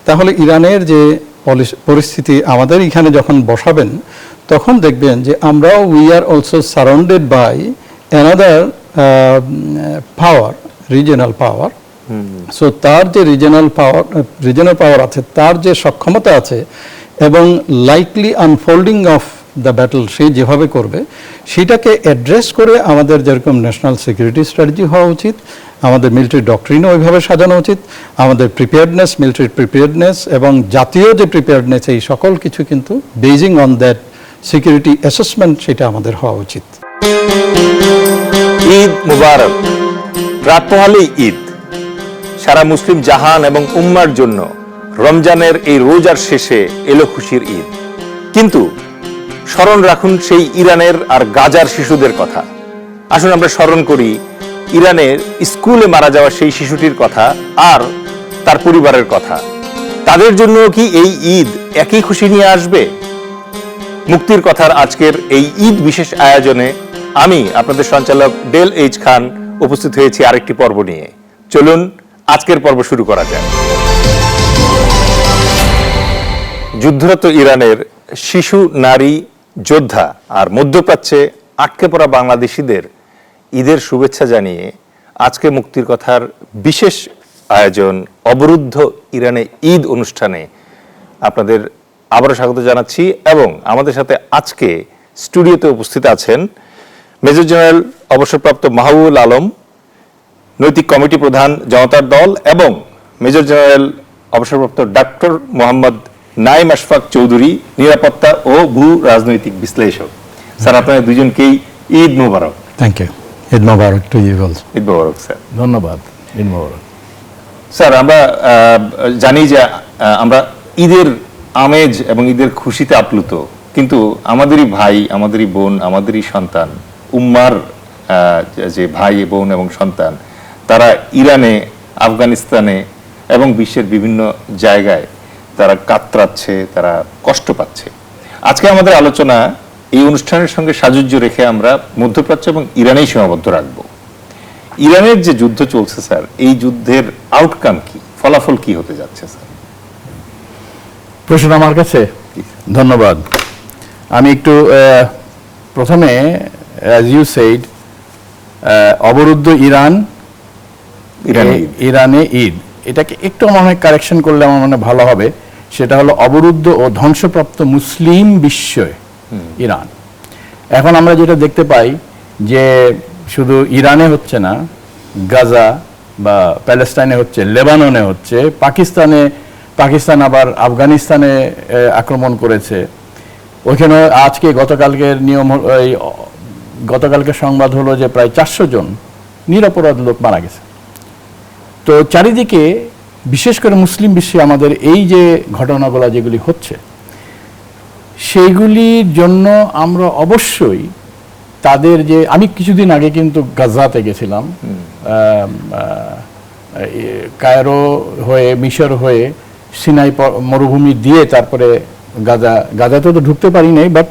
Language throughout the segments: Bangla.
তাহলে ইরানের যে পরিস্থিতি আমাদের এখানে যখন বসাবেন তখন দেখবেন যে আমরাও we are also surrounded by another power, regional power. So তার যে রিজিয়নাল পাওয়ার আছে, তার যে সক্ষমতা আছে এবং likely unfolding of the battle সে যেভাবে করবে, সেটাকে অ্যাড্রেস করে আমাদের যেরকম ন্যাশনাল সিকিউরিটি স্ট্র্যাটেজি হওয়া উচিত, আমাদের মিলিটারি ডক্ট্রিনও ওইভাবে সাজানো উচিত, আমাদের প্রিপেয়ার্ডনেস, মিলিটারি প্রিপেয়ার্ডনেস এবং জাতীয় যে প্রিপেয়ার্ডনেস, এই সকল কিছু কিন্তু Beijing on that security assessment, সেটা আমাদের হওয়া উচিত। ঈদ মুবারক। রাত পোহালেই ঈদ। সারা মুসলিম জাহান এবং উম্মার জন্য রমজানের এই রোজার শেষে এলো খুশির ঈদ। কিন্তু স্মরণ রাখুন সেই ইরানের আর গাজার শিশুদের কথা। আসুন আমরা স্মরণ করি ইরানের স্কুলে মারা যাওয়া সেই শিশুটির কথা আর তার পরিবারের কথা। তাদের জন্য কি এই ঈদ একই খুশি নিয়ে আসবে? মুক্তির কথার আজকের এই ঈদ বিশেষ আয়োজনে আমি আপনাদের সঞ্চালক ডেল এইচ খান উপস্থিত হয়েছি আরেকটি পর্ব নিয়ে। চলুন আজকের পর্ব শুরু করা যাক। যুদ্ধরত ইরানের শিশু, নারী, যোদ্ধা আর মধ্যপ্রাচ্যে আটকে পড়া বাংলাদেশিদের ঈদের শুভেচ্ছা জানিয়ে আজকে মুক্তির কথার বিশেষ আয়োজন অবরুদ্ধ ইরানে ঈদ অনুষ্ঠানে আপনাদের আবারও স্বাগত জানাচ্ছি। এবং আমাদের সাথে আজকে স্টুডিওতে উপস্থিত আছেন মেজর জেনারেল অবসরপ্রাপ্ত মাহবুবুল আলম, নৈতিক কমিটি প্রধান, জনতার দল, এবং মেজর জেনারেল অবসরপ্রাপ্ত ডক্টর মোহাম্মদ নাইম আশফাক চৌধুরী, নিরাপত্তা ও ভূ রাজনৈতিক বিশ্লেষক। স্যার, আপনাদের দুজনকেই ঈদ মোবারক। Thank you. ঈদ মোবারক টু ইউ অলসো। ঈদ মোবারক স্যার। ধন্যবাদ। ঈদ মোবারক। স্যার, আমরা জানি যে আমরা ঈদের আমেজ এবং ঈদের খুশিতে আপ্লুত, কিন্তু আমাদেরই ভাই, আমাদেরই বোন, আমাদেরই সন্তান, উম্মার যে ভাই, বোন এবং সন্তান, তারা ইরানে, আফগানিস্তানে এবং বিশ্বের বিভিন্ন জায়গায় তারা কাতরাচ্ছে, তারা কষ্ট পাচ্ছে। আজকে আমাদের আলোচনা এই অনুষ্ঠানের সঙ্গে সাযুজ্য রেখে আমরা মধ্যপ্রাচ্য এবং ইরানেই সীমাবদ্ধ রাখবো। ইরানের যে যুদ্ধ চলছে স্যার, এই যুদ্ধের আউটকাম কি, ফলাফল কি হতে যাচ্ছে স্যার? প্রশ্ন আমার কাছে। ধন্যবাদ। আমি একটু প্রথমে, অ্যাজ ইউ সেইড, অবরুদ্ধ ইরানে ঈদ, এটাকে একটু আমার মনে কারেকশন করলে আমার মনে ভালো হবে। সেটা হলো অবরুদ্ধ ও ধ্বংসপ্রাপ্ত মুসলিম বিশ্বে ইরান। এখন আমরা যেটা দেখতে পাই যে শুধু ইরানে হচ্ছে না, গাজা বা প্যালেস্টাইনে হচ্ছে, লেবাননে হচ্ছে, পাকিস্তান আবার আফগানিস্তানে আক্রমণ করেছে। ওইখানে আজকে গতকালকে সংবাদ হলো যে প্রায় 400 জন নিরপরাধ লোক মারা গেছে। তো চারিদিকে, বিশেষ করে মুসলিম বিশ্বে আমাদের এই যে ঘটনাগুলো যেগুলি হচ্ছে, সেইগুলির জন্য আমরা অবশ্যই তাদের যে, আমি কিছুদিন আগে কিন্তু গাজাতে গেছিলাম, কায়রো হয়ে, মিশর হয়ে, সিনাই মরুভূমি দিয়ে তারপরে গাজাতে তো ঢুকতে পারি নাই, বাট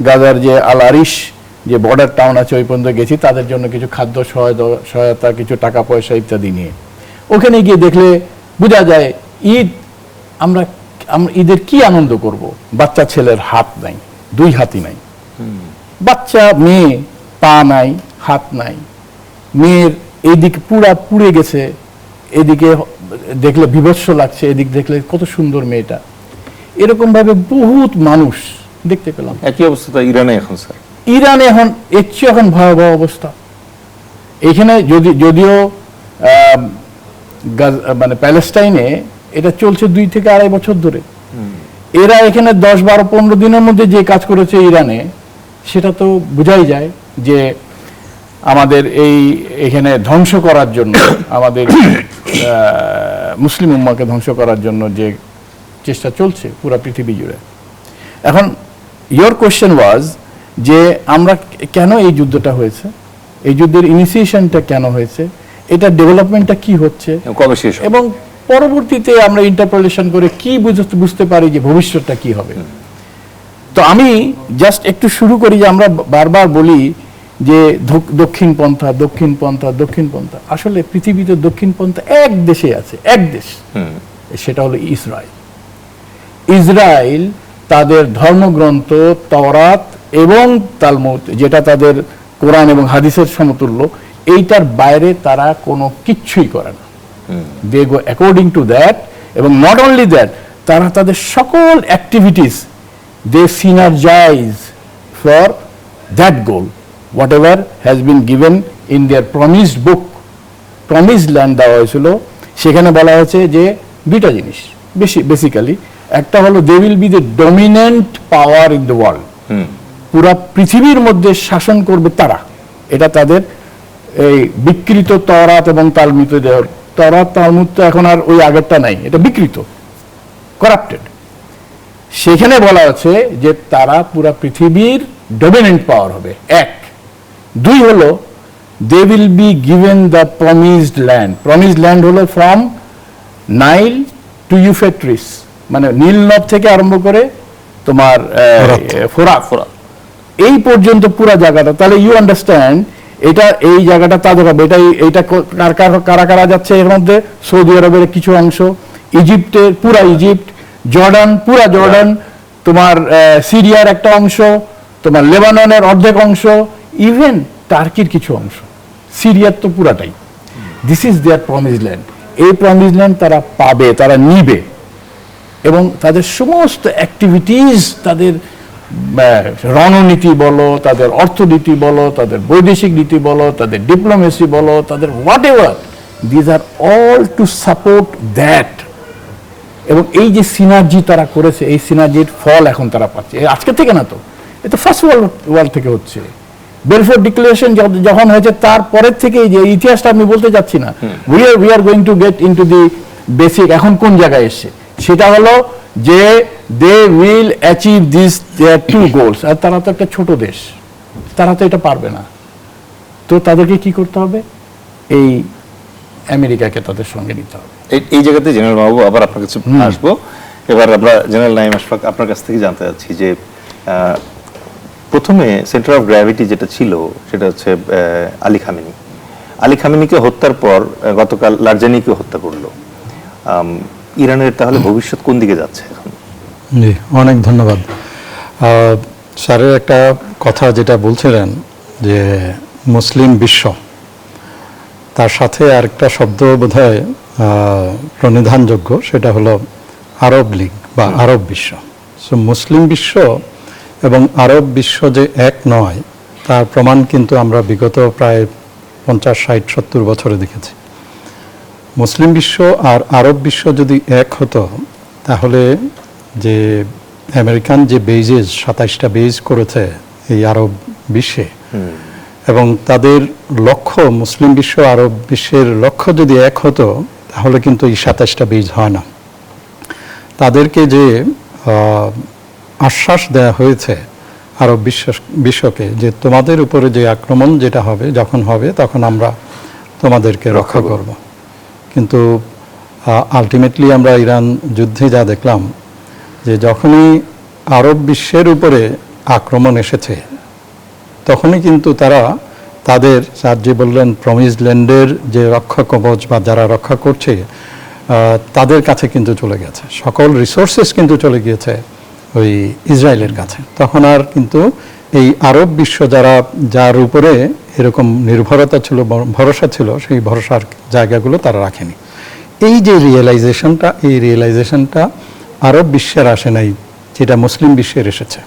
গাজার যে আল আরিশ যে বর্ডার টাউন আছে ওই পর্যন্ত গেছি, তাদের জন্য কিছু খাদ্য সহায়তা, কিছু টাকা পয়সা ইত্যাদি নিয়ে। ওখানে গিয়ে দেখলে বোঝা যায় আমরা ঈদের কি আনন্দ করব। বাচ্চা ছেলের হাত নাই, 2 হাতই নাই। বাচ্চা মেয়ে পা নাই, হাত নাই। মেয়ের এইদিকে পুড়ে গেছে, এদিকে দেখলে বিভৎস লাগছে, এদিক দেখলে কত সুন্দর মেয়েটা। এরকম ভাবে বহুত মানুষ দেখতে পেলাম। একই অবস্থা ইরানে এখন স্যার। ইরানে এখন এর চেয়ে এখন ভয়াবহ অবস্থা। এখানে যদিও মানে প্যালেস্টাইনে এটা চলছে 2 থেকে 2.5 বছর ধরে। এরা এখানে 10, 12, 15 দিনের মধ্যে যে কাজ করেছে ইরানে, সেটা তো বোঝাই যায় যে আমাদের এখানে ধ্বংস করার জন্য, আমাদের মুসলিম উম্মাকে ধ্বংস করার জন্য যে চেষ্টা চলছে পুরো পৃথিবী জুড়ে। এখন ইয়োর কোয়েশ্চেন ওয়াজ যে আমরা কেন এই যুদ্ধটা হয়েছে, এই যুদ্ধের ইনিশিয়েশনটা কেন হয়েছে, এটা ডেভেলপমেন্টটা কি হচ্ছে, এবং পরবর্তীতে আমরা ইন্টারপ্রিটেশন করে কি বুঝতে পারি যে ভবিষ্যৎটা কি হবে। তো আমি জাস্ট একটু শুরু করি যে আমরা বারবার বলি যে দক্ষিণপন্থা। আসলে পৃথিবীতে দক্ষিণপন্থা এক দেশে আছে, এক দেশ, সেটা হলো ইসরায়েল। ইসরায়েল তাদের ধর্মগ্রন্থ তওরাত এবং তালমুদ, যেটা তাদের কোরআন এবং হাদিসের সমতুল্য, এইটার বাইরে তারা কোনো কিচ্ছুই করে না। They go according to that, এবং নট অনলি দ্যাট, তারা তাদের সকল activities they synergize for that goal, whatever has been given in their promised book. Promised land দেওয়া হয়েছিল, সেখানে বলা হয়েছে যে দুইটা জিনিস বেসিক্যালি, একটা হলো they will be the dominant power in the world, পুরা পৃথিবীর মধ্যে শাসন করবে তারা। এটা তাদের এই বিকৃত তওরাত এবং তালমুদ, তওরাত তালমুদ তো এখন আর ওই আগেরটা নাই, এটা বিকৃত, করাপ্টেড। সেখানে বলা আছে যে তারা পুরা পৃথিবীর ডমিনেন্ট পাওয়ার হবে, এক। দুই হলো they will be given the promised land. Promised land হলো ফ্রম নাইল টু ইউফ্রেটিস, মানে নীল নদ থেকে আরম্ভ করে তোমার ফোরাত এই পর্যন্ত পুরা জায়গাটা। তাহলে ইউ আন্ডারস্ট্যান্ড, এটা এই জায়গাটা তাদের হবে। এইটা কারা কারা যাচ্ছে এর মধ্যে? সৌদি আরবের কিছু অংশ, ইজিপ্টের পুরা ইজিপ্ট, জর্ডান পুরা জর্ডান, তোমার সিরিয়ার একটা অংশ, তোমার লেবাননের অর্ধেক অংশ, ইভেন টার্কির কিছু অংশ, সিরিয়ার তো পুরাটাই। This is their promise land. এই প্রমিস ল্যান্ড তারা পাবে, তারা নিবে, এবং তাদের সমস্ত অ্যাক্টিভিটিস, তাদের রণনীতি বলো, তাদের অর্থনীতি বলো, তাদের বৈদেশিক নীতি বলো, তাদের ডিপ্লোমেসি বলো, তাদের what ever, these are all to support that. এবং এই যে সিনার্জি তারা করেছে, এই সিনার্জির ফল এখন তারা পাচ্ছে। আজকে থেকে না তো, এটা ফার্স্ট ওয়ার্ল্ড থেকে হচ্ছে। বেলফোর ডিক্লারেশন যখন হয়েছে তারপরের থেকে এই যে ইতিহাসটা আমি বলতে যাচ্ছি না, we are going to get into the basic. এখন কোন জায়গায় এসছে সেটা হলো যে they will achieve this their two goals. আর তারা তো একটা ছোট দেশ, তারা তো এটা পারবে না। তো তাদেরকে কি করতে হবে? এই আমেরিকাকে তাদের সঙ্গে নিতে হবে। এই জায়গাতে জেনারেল বাবু আবার আপনার কাছে আসবো। এবার আমরা জেনারেল নাঈম আশফাক আপনার কাছ থেকে জানতে চাচ্ছি যে প্রথমে সেন্টার অফ গ্র্যাভিটি যেটা ছিল সেটা হচ্ছে আলী খামেনি। আলী খামেনিকে হত্যার পর গতকাল লারজানিকে হত্যা করলো। ইরানের তাহলে ভবিষ্যৎ কোন দিকে যাচ্ছে এখন? জি, অনেক ধন্যবাদ। স্যারের একটা কথা যেটা বলছিলেন যে মুসলিম বিশ্ব, তার সাথে আরেকটা শব্দ বোধহয় প্রণিধানযোগ্য, সেটা হলো আরব লীগ বা আরব বিশ্ব। সো মুসলিম বিশ্ব এবং আরব বিশ্ব যে এক নয়, তার প্রমাণ কিন্তু আমরা বিগত প্রায় 50, 60, 70 বছরে দেখেছি। মুসলিম বিশ্ব আর আরব বিশ্ব যদি এক হতো, তাহলে যে আমেরিকান যে বেজেস 27টা বেজ করেছে এই আরব বিশ্বে, এবং তাদের লক্ষ্য মুসলিম বিশ্ব আরব বিশ্বের লক্ষ্য যদি এক হতো, তাহলে কিন্তু এই 27টা বেজ হয় না। তাদেরকে যে আশ্বাস দেওয়া হয়েছে আরব বিশ্বকে যে তোমাদের উপরে যে আক্রমণ যেটা হবে, যখন হবে তখন আমরা তোমাদেরকে রক্ষা করব। কিন্তু আলটিমেটলি আমরা ইরান যুদ্ধে যা দেখলাম, যে যখনই আরব বিশ্বের উপরে আক্রমণ এসেছে, তখনই কিন্তু তারা তাদের, স্যার যে বললেন প্রমিসড ল্যান্ডের যে রক্ষা কবচ বা যারা রক্ষা করছে, তাদের কাছে কিন্তু চলে গেছে, সকল রিসোর্সেস কিন্তু চলে গিয়েছে ওই ইসরায়েলের কাছে। তখন আর কিন্তু এই আরব বিশ্ব যার উপরে এরকম নির্ভরতা ছিল, ভরসা ছিল, সেই ভরসার জায়গাগুলো তারা রাখেনি। এই যে রিয়েলাইজেশনটা, এই রিয়েলাইজেশনটা আরব বিশ্বের আসে নাই, যেটা মুসলিম বিশ্বের এসেছে।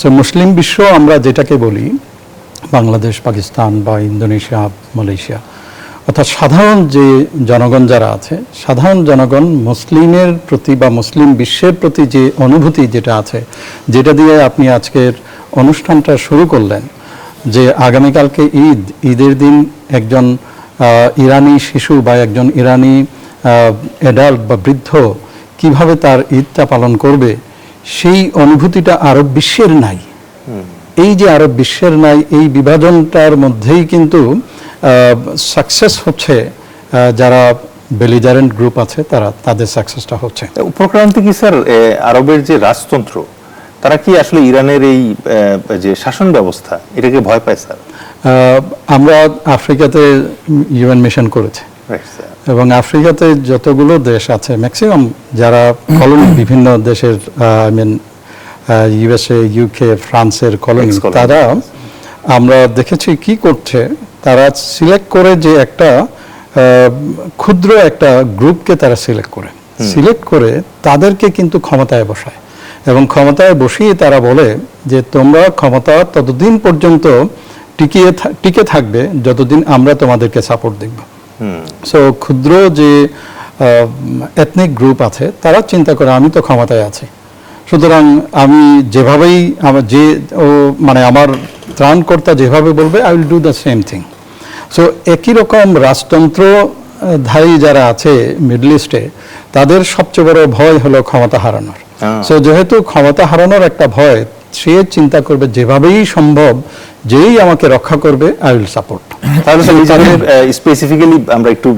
সো মুসলিম বিশ্ব আমরা যেটাকে বলি, বাংলাদেশ, পাকিস্তান বা ইন্দোনেশিয়া, মালয়েশিয়া, অর্থাৎ সাধারণ যে জনগণ যারা আছে, সাধারণ জনগণ মুসলিমের প্রতি বা মুসলিম বিশ্বের প্রতি যে অনুভূতি যেটা আছে, যেটা দিয়ে আপনি আজকের অনুষ্ঠানটা শুরু করলেন, যে আগামীকালকে ঈদের দিন একজন ইরানি শিশু বা একজন ইরানি অ্যাডাল্ট বা বৃদ্ধ কিভাবে তার ঈদটা পালন করবে, সেই অনুভূতিটা আরব বিশ্বের নাই। এই যে আরব বিশ্বের নাই, এই বিভাজনটার মধ্যেই কিন্তু সাকসেস হচ্ছে যারা বেলিজারেন্ট গ্রুপ আছে, তাদের সাকসেসটা হচ্ছে। উপক্রান্তি কি স্যার আরবের যে রাজতন্ত্র, তারা কি আসলে ইরানের এই যে শাসন ব্যবস্থা, এটাকে ভয় পায় স্যার? আমরা আফ্রিকাতে ইউএন মিশন করেছে, Right, sir. এবং আফ্রিকাতে যতগুলো দেশ আছে ম্যাক্সিমাম যারা কলোনি বিভিন্ন দেশের আই মিন ইউএসএ, ইউকে, ফ্রান্সের কলোনি, Ex-colony. তারা আমরা দেখেছি কি করছে, তারা সিলেক্ট করে যে একটা ক্ষুদ্র একটা গ্রুপকে তারা সিলেক্ট করে তাদেরকে কিন্তু ক্ষমতায় বসায় এবং ক্ষমতায় বসিয়ে তারা বলে যে তোমরা ক্ষমতা ততদিন পর্যন্ত টিকে থাকবে যতদিন আমরা তোমাদেরকে সাপোর্ট দেখব। সো ক্ষুদ্র যে এথনিক গ্রুপ আছে তারা চিন্তা করে আমি তো ক্ষমতায় আছি, সুতরাং আমি যেভাবেই মানে আমার ত্রাণকর্তা যেভাবে বলবে I will do the same thing. So একই রকম রাজতন্ত্রধারী যারা আছে মিডল ইস্টে, তাদের সবচেয়ে বড় ভয় হলো ক্ষমতা হারানোর। সো যেহেতু ক্ষমতা হারানোর একটা ভয়, সে চিন্তা করবে যেভাবেই সম্ভব যেই আমাকে রক্ষা করবে আই উইল সাপোর্ট। তাহলে স্পেসিফিক্যালি আমরা একটু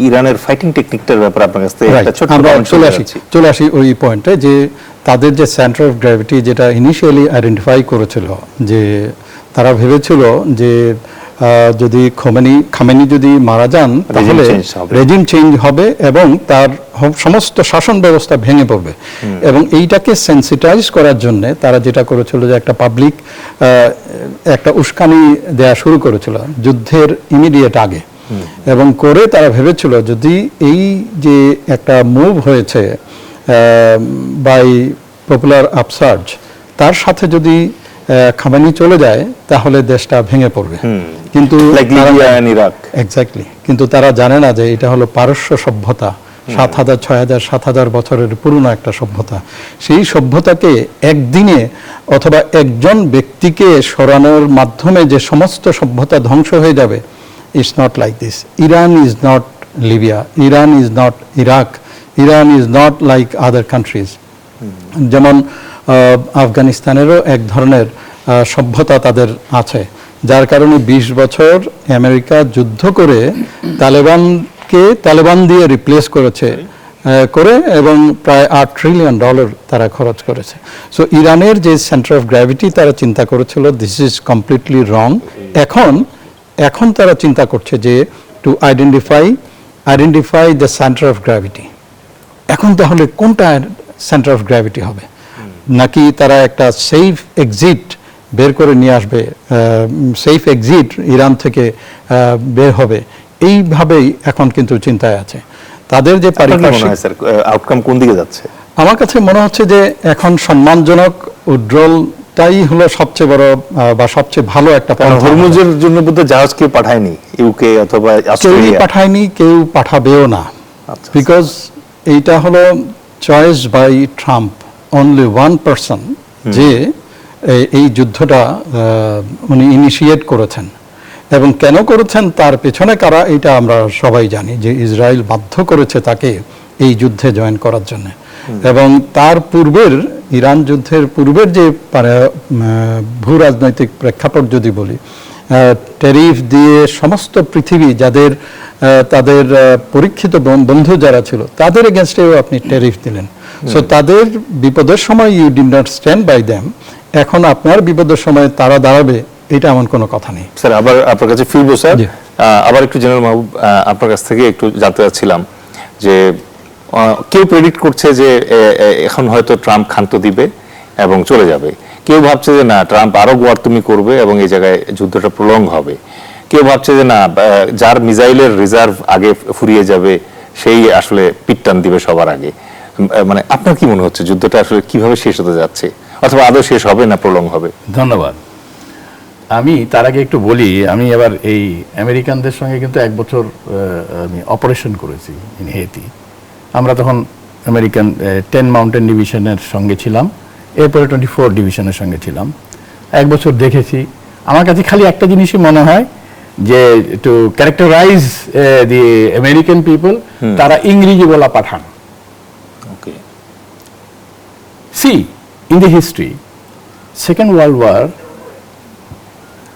ইরানের ফাইটিং টেকনিকটার ব্যাপারে আপনার কাছ থেকে একটা ছোট আমরা চলে আসি ওই পয়েন্টে যে তাদের যে সেন্টার অফ গ্র্যাভিটি যেটা ইনিশিয়ালি আইডেন্টিফাই করেছিল, যে তারা ভেবেছিল যে যদি খামেনি যদি মারা যান তাহলে রেজিম চেঞ্জ হবে এবং তার সমস্ত শাসন ব্যবস্থা ভেঙে পড়বে। এবং এইটাকে সেন্সিটাইজ করার জন্য তারা যেটা করেছিল যে একটা পাবলিক একটা উস্কানি দেয়া শুরু করেছিল যুদ্ধের ইমিডিয়েট আগে, এবং করে তারা ভেবেছিল যদি এই যে একটা মুভ হয়েছে বাই পপুলার আপসার্জ, তার সাথে যদি খামেনি চলে যায় তাহলে দেশটা ভেঙে পড়বে। কিন্তু এক্স্যাক্টলি, কিন্তু তারা জানে না যে এটা হলো পারস্য সভ্যতা, 7,000, 6,000, 7,000 বছরের পুরনো একটা সভ্যতা। সেই সভ্যতাকে একদিনে অথবা একজন ব্যক্তিকে সরানোর মাধ্যমে যে সমস্ত সভ্যতা ধ্বংস হয়ে যাবে, it's not like this. Iran is not Libya, Iran is not Iraq, Iran is not like other countries. যেমন আফগানিস্তানেরও এক ধরনের সভ্যতা তাদের আছে, যার কারণে 20 বছর আমেরিকা যুদ্ধ করে তালেবান দিয়ে রিপ্লেস করে এবং প্রায় $8 ট্রিলিয়ন তারা খরচ করেছে। সো ইরানের যে সেন্টার অফ গ্র্যাভিটি তারা চিন্তা করেছিল দিস ইজ কমপ্লিটলি রং। এখন তারা চিন্তা করছে যে to identify the centre of gravity. এখন তাহলে কোনটা সেন্টার অফ গ্র্যাভিটি হবে, নাকি তারা একটা সেফ এক্সিট বের করে নিয়ে আসবে, সেফ এক্সিট ইরান থেকে বের হবে, এইভাবেই এখন কিন্তু চিন্তায় আছে। তাদের যে আউটকাম কোন দিকে যাচ্ছে আমার কাছে মনে হচ্ছে যে এখন সম্মানজনক উজ্জ্বলটাই হলো সবচেয়ে বড় বা সবচেয়ে ভালো একটা পন্থা। হরমুজের জন্য বোধহয় জাহাজ কেউ পাঠায়নি, ইউকে অথবা অস্ট্রেলিয়া পাঠায়নি, কেউ পাঠাবেও না, বিকজ এইটা হলো choice by Trump, only one person, যে এই যুদ্ধটা উনি ইনিশিয়েট করেছেন। এবং কেন করেছেন তার পেছনে কারা, এটা আমরা সবাই জানি, যে ইসরায়েল বাধ্য করেছে তাকে এই যুদ্ধে জয়েন করার জন্য। এবং তার পূর্বের ইরান যুদ্ধের পূর্বের যে ভূ রাজনৈতিক প্রেক্ষাপট যদি বলি, ট্যারিফ দিয়ে সমস্ত পৃথিবী তাদের পরীক্ষিত বন্ধু যারা ছিল তাদের এগেনস্টেও আপনি ট্যারিফ দিলেন। সো তাদের বিপদের সময় you did not stand by them, এখন আপনার বিপদের সময় তারা দাঁড়াবে, এটা এমন কোনো কথা নেই। স্যার আবার আপনার কাছে ফিরবো স্যার, আবার একটু জেনারেল মাহবুব আপনার কাছ থেকে একটু জানতে চাচ্ছিলাম যে কেউ প্রেডিক্ট করছে যে এখন হয়তো ট্রাম্প ক্ষান্ত দিবে এবং চলে যাবে, কেউ ভাবছে যে না ট্রাম্প আরো গোয়ার্তুমি করবে এবং এই জায়গায় যুদ্ধটা প্রলং হবে, কেউ ভাবছে যে না যার মিসাইলের রিজার্ভ আগে ফুরিয়ে যাবে সেই আসলে পিটটান দিবে সবার আগে। মানে আপনার কি মনে হচ্ছে যুদ্ধটা আসলে কিভাবে শেষ হতে যাচ্ছে, অথবা আদৌ শেষ হবে না প্রলং হবে? ধন্যবাদ। আমি তার আগে একটু বলি, আমি এবার এই আমেরিকানদের সঙ্গে কিন্তু 1 বছর আমি অপারেশন করেছি ইন হেতি। আমরা তখন আমেরিকান 10 মাউন্টেন ডিভিশনের সঙ্গে ছিলাম, এরপরে 24 ডিভিশনের সঙ্গে ছিলাম। 1 বছর দেখেছি। আমার কাছে খালি একটা জিনিসই মনে হয় যে to characterise the American people, তারা ইংরেজি বলা পাঠান। See, in the history, Second World War,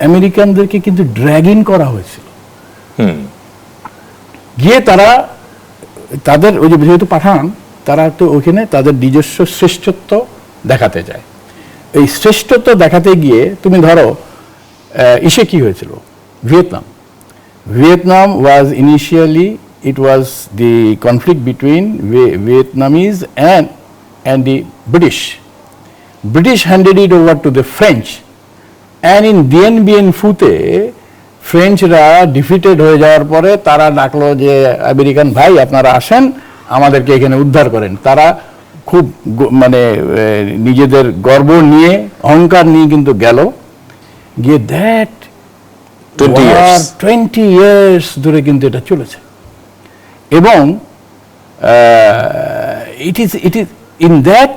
আমেরিকানদেরকে কিন্তু ড্র্যাগিং করা হয়েছিল, গিয়ে তারা তাদের ওই যে যেহেতু পাঠান, তারা তো ওখানে তাদের নিজস্ব শ্রেষ্ঠত্ব দেখাতে যায়। এই শ্রেষ্ঠত্ব দেখাতে গিয়ে তুমি ধরো ইসে কি হয়েছিল, Vietnam was initially it was the conflict between Vietnamese and the British. British handed it over to the French, and in Dien Bien Phu-তে ফ্রেঞ্চরা ডিফিটেড হয়ে যাওয়ার পরে তারা ডাকলো যে আমেরিকান ভাই আপনারা আসেন আমাদেরকে এখানে উদ্ধার করেন। তারা খুব মানে নিজেদের গর্ব নিয়ে অহংকার নিয়ে কিন্তু গেল, গিয়ে দ্যাট 20 years ধরে কিন্তু এটা চলেছে। এবং it is in that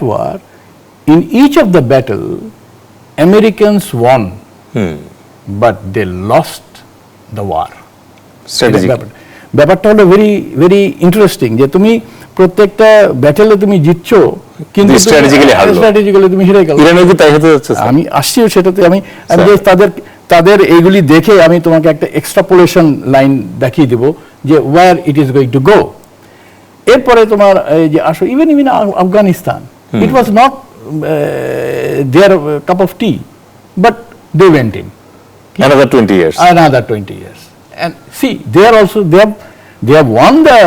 war in each of the battle Americans won, but they lost the war. ব্যাপারটা হলো ভেরি ভেরি ইন্টারেস্টিং যে তুমি প্রত্যেকটা ব্যাটেলে তুমি জিতছো কিন্তু স্ট্র্যাটেজিক্যালি তুমি হেরে গেলে। আমি আসছি সেটাতে, আমি তাদের এইগুলি দেখে আমি তোমাকে একটা এক্সট্রাপোলেশন লাইন দেখিয়ে দেব যে where it is going to go. এরপরে তোমার এই যে also even Afghanistan, it was not their cup of tea, but they went in another 20 years. And see, they are also they have won the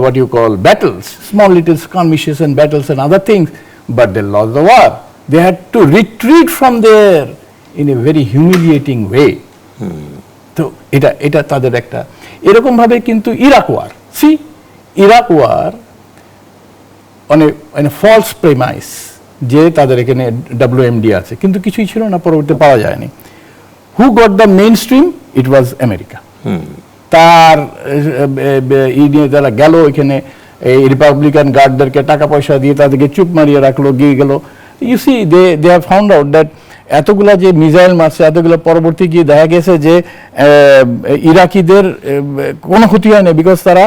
what you call battles, small little skirmishes and battles and other things, but they lost the war. They had to retreat from there in a very humiliating way. তো এটা তাদের একটা এরকম ভাবে কিন্তু Iraq war, Iraq war on a false premise যে তাদের এখানে WMD আছে, কিন্তু কিছুই ছিল না, পরবর্তীতে পাওয়া যায়নি। Who got the mainstream? It was America. তার যারা গেল এখানে এই রিপাবলিকান গার্ডদেরকে টাকা পয়সা দিয়ে তাদেরকে চুপ মারিয়ে রাখলো, গিয়ে গেল। You see they have found out that এতগুলা যে মিসাইল মারছে এতগুলো পরবর্তী গিয়ে দেখা গেছে যে ইরাকিদের কোনো ক্ষতি হয় না, বিকজ তারা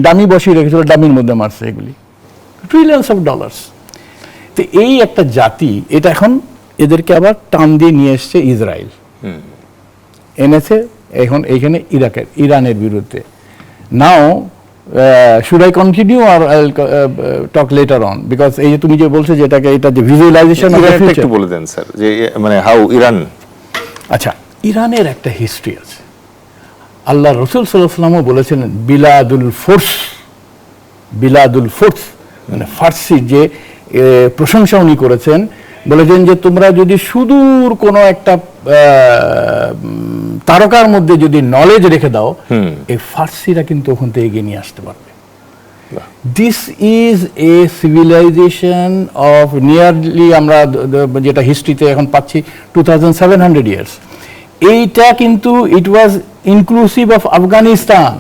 ডামি বসিয়ে রেখেছিল, ডামির মধ্যে মারছে এগুলি, ট্রিলিয়ন্স অফ ডলার্স। তো এই একটা জাতি, এটা এখন এদেরকে আবার টান দিয়ে নিয়ে এসছে ইসরায়েল, এনেছে এখন এইখানে ইরানের বিরুদ্ধে। Now should I continue or I will talk later on, because এই যে তুমি যে বলছো যে এটাকে এটা যে ভিজুয়ালাইজেশন একটু বলে দেন স্যার, যে মানে হাউ ইরান। আচ্ছা, ইরানের একটা হিস্ট্রি আছে। আল্লাহ রসুল সাল্লাল্লাহু আলাইহি ওয়াসাল্লামও বলেছিলেন বিলাদুল ফুরস, মানে ফার্সির যে প্রশংসা উনি করেছেন, বলেছেন যে তোমরা যদি সুদূর কোনো একটা তারকার মধ্যে যদি নলেজ রেখে দাও, এই ফার্সিরা কিন্তু ওখান থেকে এগিয়ে নিয়ে আসতে পারবে। This is a civilization of nearly, আমরা যেটা হিস্ট্রিতে এখন পাচ্ছি 2700 ইয়ার্স। এইটা কিন্তু it was inclusive of Afghanistan.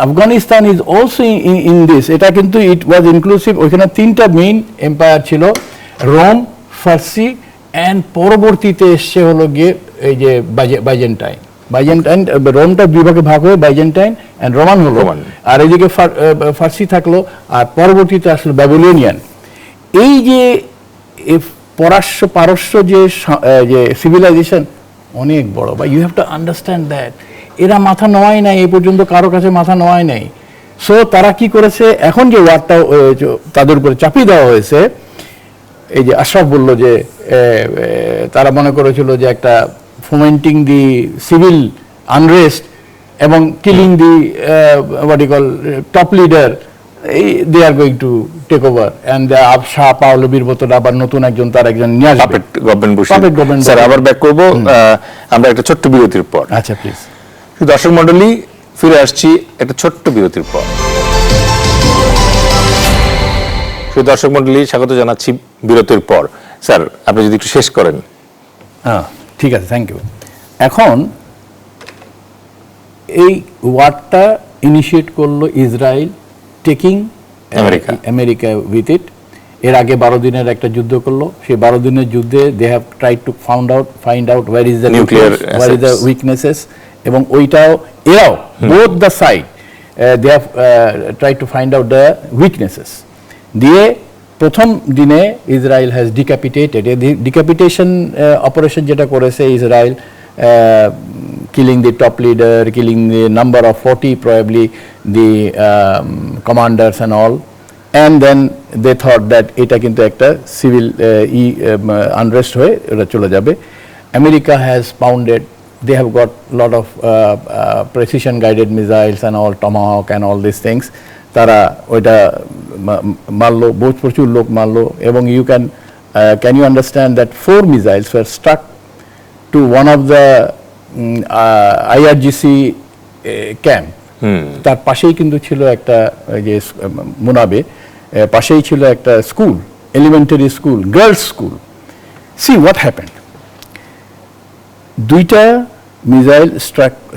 Afghanistan is also in this, এটা কিন্তু ইট ওয়াজ ইনক্লুসিভ। ওইখানে 3টা মেইন এম্পায়ার ছিল, রোম, ফার্সি, অ্যান্ড পরবর্তীতে এসছে হলো গিয়ে এই যে বাইজেন্টাইন। রোমটা 2 ভাগে ভাগ হয়ে বাইজেন্টাইন অ্যান্ড রোমান হলো, আর এইদিকে ফার্সি থাকলো, আর পরবর্তীতে আসলো ব্যাবিলনিয়ান। এই যে পারস্য যে সিভিলাইজেশন অনেক বড়, বা you have to understand that এরা মাথা নোয়াই নাই, এই পর্যন্ত কারো কাছে মাথা নোয়াই নাই। সো তারা কি করেছে, এখন যে ওয়ারটা তাদের উপরে চাপিয়ে দেওয়া হয়েছে, এই যে আশরাফ বলল যে তারা মনে করেছিল যে একটা ফোমেন্টিং দি সিভিল আনরেস্ট এবং killing the what you call top leader, they are going to take over, and Shah পাওলবির মতো আবার নতুন একজন তার একজন নিয়ে আসবে গভর্নমেন্ট। স্যার আবার ব্যাক করব আমরা একটা ছোট্ট বিরতির পর। আচ্ছা প্লিজ। দর্শক মণ্ডলী, ফিরে আসছি একটা ছোট্ট বিরতির পর। দর্শক মণ্ডলী, স্বাগত জানাচ্ছি বিরতির পর। স্যার আপনি যদি একটু শেষ করেন। হ্যাঁ ঠিক আছে, থ্যাংক ইউ। এখন এই ওয়ারটা ইনিশিয়েট করলো Israel, taking America with it. এর আগে 12 দিনের একটা যুদ্ধ করলো, সেই 12 দিনের যুদ্ধে they have tried to find out where is the nuclear, where is the weaknesses, এবং ওইটাও এরাও both the side they have tried to find out the weaknesses. দিয়ে প্রথম দিনে Israel has decapitated, decapitation operation যেটা করেছে Israel, killing the top leader, killing the number of 40 probably the commanders and all, and then they thought that এটা কিন্তু একটা সিভিল আনরেস্ট হয়ে এটা চলে যাবে। America has pounded they have got lot of precision guided missiles and all, Tomahawk and all these things. তারা ওইটা মারলো, বহুত প্রচুর লোক মারলো, এবং can you understand that 4 missiles were struck to one of the IRGC camp. তার পাশেই কিন্তু ছিল একটা যে মুনাবে, পাশেই ছিল একটা school, elementary school, girls school. See what happened. দুইটা মিসাইল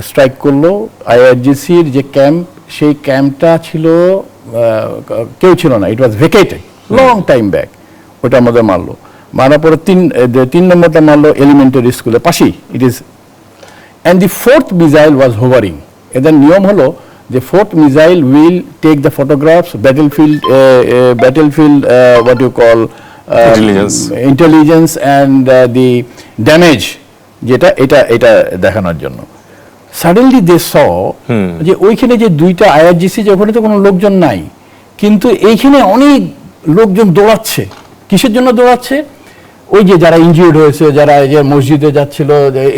স্ট্রাইক করলো, আইআরজিসির যে ক্যাম্প, সেই ক্যাম্পটা ছিল কেউ ছিল না, ইট ওয়াজ ভেকেটেড লং টাইম ব্যাক। ওটা আমাদের মারলো, মারার পরে 3 নম্বরটা মারলো এলিমেন্টারি স্কুলের পাশেই, it is, and the 4th missile was hovering. এদের নিয়ম হলো যে 4th missile will take the photographs, battlefield what you call intelligence and the damage, যেটা এটা দেখানোর জন্য। সাডেনলি দে স যে ওইখানে যে দুইটা আইআরজিসি, যে ওখানে তো কোনো লোকজন নাই, কিন্তু এইখানে অনেক লোকজন দৌড়াচ্ছে। কিসের জন্য দৌড়াচ্ছে? ওই যে যারা ইনজিউর্ড হয়েছে, যারা যে মসজিদে যাচ্ছিল,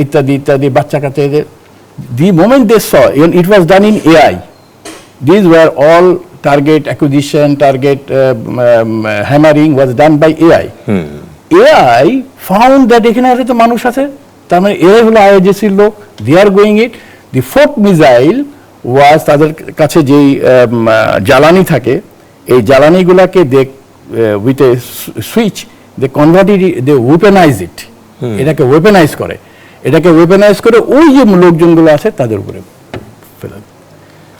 ইত্যাদি ইত্যাদি, বাচ্চা কাচ্চা। The moment they saw, it was done in AI, these were all target acquisition, target hammering was done by AI. AI found that এখানে হয়তো মানুষ আছে, তার মানে এরাই হলো আইআরজিসির লোক, they are going it. The 4th missile was, তাদের কাছে যেই জ্বালানি থাকে, এই জ্বালানিগুলাকে they with a switch they converted it, they weaponize it. এটাকে weaponize করে, ওই যে লোকজনগুলো আছে তাদের উপরে ফেলে।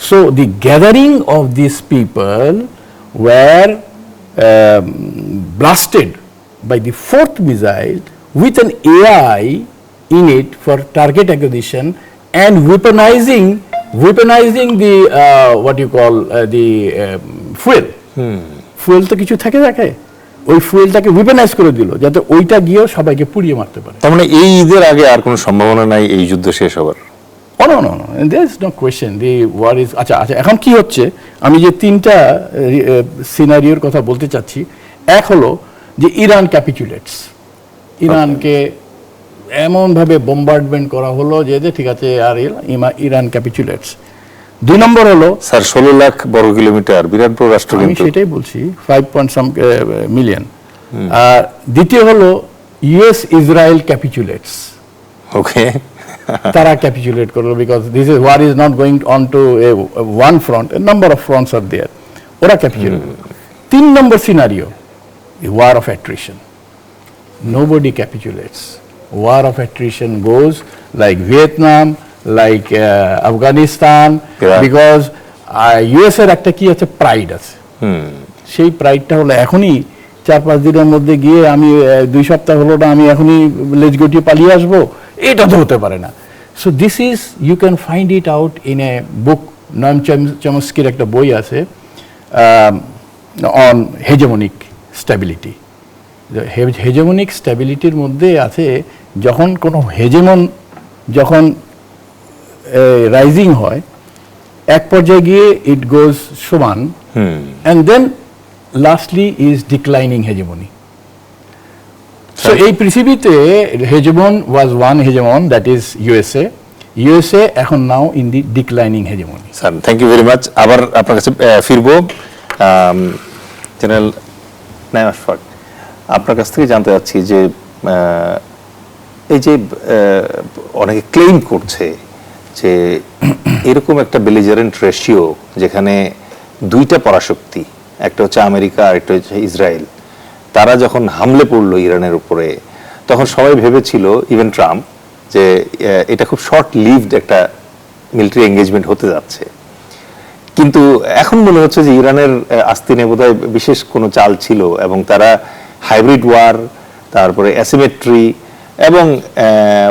So the gathering of these people were blasted by the 4th missile with an AI in it for target acquisition and weaponizing the what you call the fuel. Fuel তো কিছু থাকে, ওই ফুয়েলটাকে weaponize করে দিল যাতে ওইটা গিয়েও সবাইকে পুড়িয়ে মারতে পারে। তার মানে এই ঈদের আগে আর কোনো সম্ভাবনা নাই এই যুদ্ধ শেষ হবার? Oh, no. And there is no question. The war is, আচ্ছা এখন কি হচ্ছে, আমি যে 3টা সিনারিওর কথা বলতে চাচ্ছি। এক হলো যে ইরান ক্যাপিচুলেটস, ইরানকে এমনভাবে বোম্বার্ডমেন্ট করা হলো যে ঠিক আছে, আর ইরান ক্যাপিচুলেটস। 2 নম্বর হলো, স্যার 16 লাখ বর্গ কিলোমিটার, বিরাট বড় রাষ্ট্র, আমি সেটাই বলছি, 5 মিলিয়ন। আর দ্বিতীয় হলো ইউএস ইসরায়েল ক্যাপিচুলেটস। ওকে, তারা ক্যাপিচুলেট করলো, because this is war is not going on to one front, number of fronts are there, ওরা capitulate. 3 number scenario, war of attrition, nobody capitulates, war of attrition goes like Vietnam, like Afghanistan, because US এর একটা কি আছে, প্রাইড আছে। সেই প্রাইডটা হলো এখনই 4-5 দিনের মধ্যে গিয়ে আমি 2 সপ্তাহ হলো না, আমি এখনই লেজ গুটিয়ে পালিয়ে আসবো, এটা তো হতে পারে না। So this is, you can find it out in a book, Noam চমস্কির একটা বই আছে অন হেজেমনিক স্ট্যাবিলিটি। হেজেমনিক স্ট্যাবিলিটির মধ্যে আছে, যখন কোনো হেজেমন যখন রাইজিং হয়, এক পর্যায়ে গিয়ে ইট গোজ সমান, and then lastly is declining hegemony. So এই পৃথিবীতে hegemon was one hegemon, that is USA এখন now in the declining hegemony. Sir thank you very much. আবার আপনার কাছে ফিরবো। জেনারেল নাঈম আশফাক, আপনার কাছ থেকে জানতে চাচ্ছি যে এই যে অনেকে ক্লেম করছে যে এরকম একটা বেলিজারেন্ট রেশিও, যেখানে 2টা পরাশক্তি, একটা হচ্ছে আমেরিকা আর একটা হচ্ছে ইসরায়েল, তারা যখন হামলে পড়লো ইরানের উপরে, তখন সবাই ভেবেছিল, ইভেন ট্রাম্প, যে এটা খুব শর্ট লিভড একটা মিলিটারি এঙ্গেজমেন্ট হতে যাচ্ছে। কিন্তু এখন মনে হচ্ছে যে ইরানের আস্তিনে বোধহয় বিশেষ কোনো চাল ছিল, এবং তারা হাইব্রিড ওয়ার, তারপরে অ্যাসিমেট্রি এবং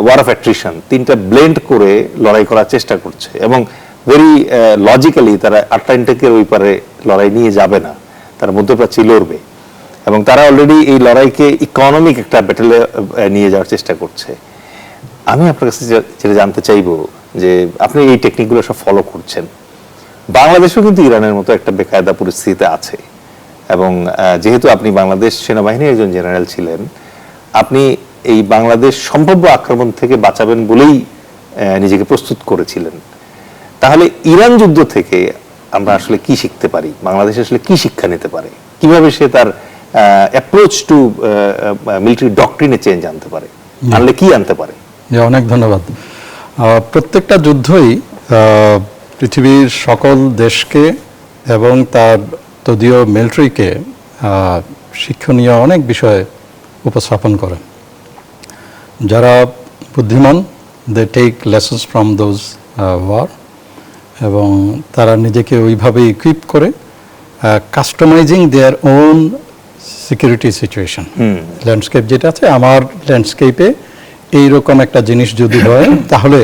ওয়ার অফ অ্যাট্রিশন, 3টা ব্লেন্ড করে লড়াই করার চেষ্টা করছে, এবং ভেরি লজিক্যালি তারা আটলান্টিকের ওই পারে লড়াই নিয়ে যাবে না, তারা মধ্যপ্রাচ্যে লড়বে, এবং তারা অলরেডি এই লড়াইকে ইকোনমিক একটা ব্যাটেলে নিয়ে যাওয়ার চেষ্টা করছে। আমি আপনার কাছে যেটা জানতে চাইবো, যে আপনি এই টেকনিকগুলো সব ফলো করছেন, বাংলাদেশও কিন্তু ইরানের মতো একটা বেকায়দা পরিস্থিতিতে আছে, এবং যেহেতু আপনি বাংলাদেশ সেনাবাহিনীর একজন জেনারেল ছিলেন, আপনি এই বাংলাদেশ সম্ভাব্য আক্রমণ থেকে বাঁচাবেন বলেই নিজেকে প্রস্তুত করেছিলেন। তাহলে ইরান যুদ্ধ থেকে আমরা আসলে কি শিখতে পারি, বাংলাদেশ আসলে কি শিক্ষা নিতে পারে, কিভাবে সে তার অ্যাপ্রোচ টু মিলিটারি ডক্ট্রিনে চেঞ্জ আনতে পারে, আনলে কি আনতে পারে? অনেক ধন্যবাদ। প্রত্যেকটা যুদ্ধই পৃথিবীর সকল দেশকে এবং তার তদীয় মিলিটারিকে শিক্ষণীয় অনেক বিষয় উপস্থাপন করে। যারা বুদ্ধিমান, they take lessons from those war, এবং তারা নিজেকে ওইভাবে ইকুইপ করে customising their own security situation. Landscape যেটা আছে, আমার ল্যান্ডস্কেপে এইরকম একটা জিনিস যদি হয় তাহলে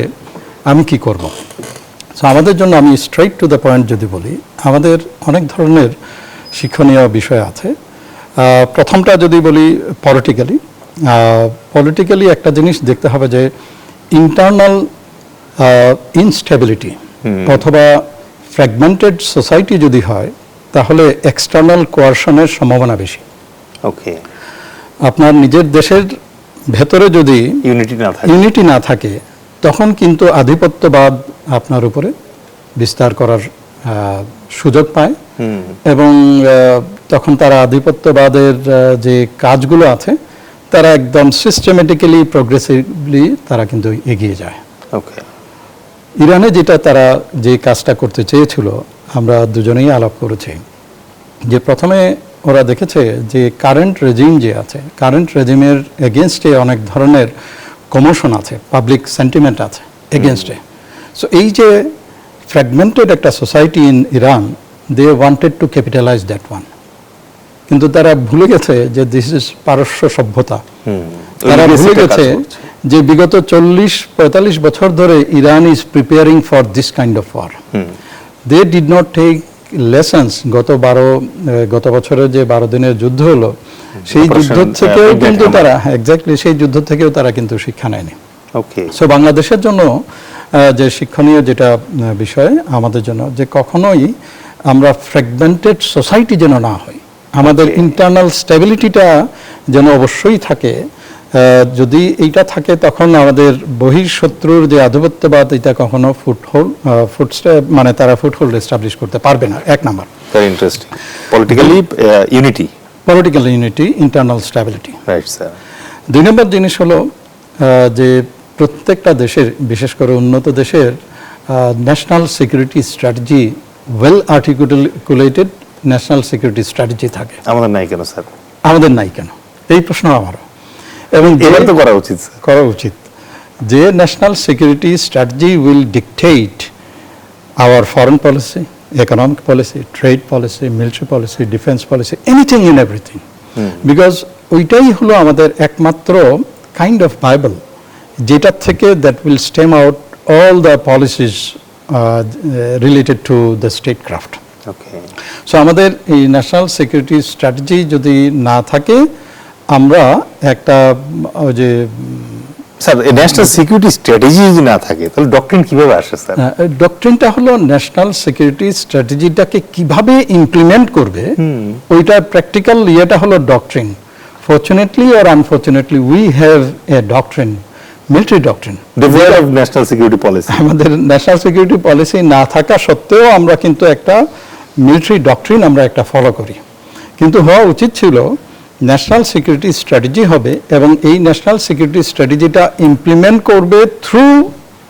আমি কি করব। সো আমাদের জন্য, আমি স্ট্রেইট টু দ্য পয়েন্ট যদি বলি, আমাদের অনেক ধরনের শিক্ষণীয় বিষয় আছে। প্রথমটা যদি বলি পলিটিক্যালি একটা জিনিস দেখতে হবে যে ইন্টারনাল ইনস্টেবিলিটি অথবা ফ্র্যাগমেন্টেড সোসাইটি যদি হয় তাহলে এক্সটার্নাল কোয়ারশনের সম্ভাবনা বেশি। ওকে, আপনার নিজের দেশের ভেতরে যদি ইউনিটি না থাকে তখন কিন্তু আধিপত্যবাদ আপনার উপরে বিস্তার করার সুযোগ পায়, এবং তখন তারা আধিপত্যবাদের যে কাজগুলো আছে তারা একদম সিস্টেমেটিক্যালি প্রোগ্রেসিভলি তারা কিন্তু এগিয়ে যায়। ওকে, ইরানে যেটা তারা যে কাজটা করতে চেয়েছিল, আমরা দুজনেই আলাপ করেছি, যে প্রথমে ওরা দেখেছে যে কারেন্ট রেজিম যে আছে, কারেন্ট রেজিমের এগেনস্টে অনেক ধরনের কমোশন আছে, পাবলিক সেন্টিমেন্ট আছে এগেনস্টে। সো এই যে ফ্র্যাগমেন্টেড একটা society in Iran, they wanted to capitalise that one, কিন্তু তারা ভুলে গেছে যে দিস ইজ পারস্য সভ্যতা। তারা ভুলে গেছে যে বিগত 40-45 বছর ধরে Iran is preparing for this kind of war. They did not take lessons. গত বছরের যে 12 দিনের যুদ্ধ হলো, সেই যুদ্ধ থেকেও কিন্তু তারা সেই যুদ্ধ থেকেও তারা কিন্তু শিক্ষা নেয়নি। ওকে, সো বাংলাদেশের জন্য যে শিক্ষণীয় যেটা বিষয় আমাদের জন্য, যে কখনোই আমরা ফ্র্যাগমেন্টেড সোসাইটি যেন না হই, আমাদের ইন্টারনাল স্টেবিলিটিটা যেন অবশ্যই থাকে। যদি এইটা থাকে তখন আমাদের বহিঃশত্রুর যে আধিপত্যবাদ, এটা কখনো মানে তারা ফুটহোল্ড এস্টাবলিশ করতে পারবে না। এক number, very interesting. Political unity, internal stability. Right sir. 2 নম্বর জিনিস হলো যে প্রত্যেকটা দেশের, বিশেষ করে উন্নত দেশের national security strategy, well articulated national security strategy থাকে। আমাদের নাই কেন স্যার? আমাদের নাই কেন, এই প্রশ্ন আমারও। এবং এবার তো করা উচিত যে national security strategy will dictate hour foreign policy, economic policy, trade policy, military policy, defense policy, anything and everything. Because ওইটাই হলো আমাদের একমাত্র কাইন্ড অফ বাইবেল, যেটা থেকে that will stem out all the policies related to the statecraft. Okay. So আমাদের এই ন্যাশনাল সিকিউরিটি স্ট্র্যাটেজি যদি না থাকে, আমরা একটা যে স্যার, ন্যাশনাল সিকিউরিটি স্ট্র্যাটেজি যদি না থাকে তাহলে ডক্ট্রিন কিভাবে আসে স্যার? ডক্ট্রিনটা হলো ন্যাশনাল সিকিউরিটি স্ট্র্যাটেজিটাকে কিভাবে ইমপ্লিমেন্ট করবে, ওইটার প্র্যাকটিক্যাল ইয়েটা হলো doctrine. Fortunately or unfortunately we have a doctrine, military doctrine, develop national security policy. আমাদের ন্যাশনাল সিকিউরিটি পলিসি না থাকা সত্ত্বেও আমরা কিন্তু একটা মিলিটারি ডক্ট্রিন আমরা একটা ফলো করি। কিন্তু হওয়া উচিত ছিল ন্যাশনাল সিকিউরিটি স্ট্র্যাটেজি হবে, এবং এই ন্যাশনাল সিকিউরিটি স্ট্র্যাটেজিটা ইমপ্লিমেন্ট করবে থ্রু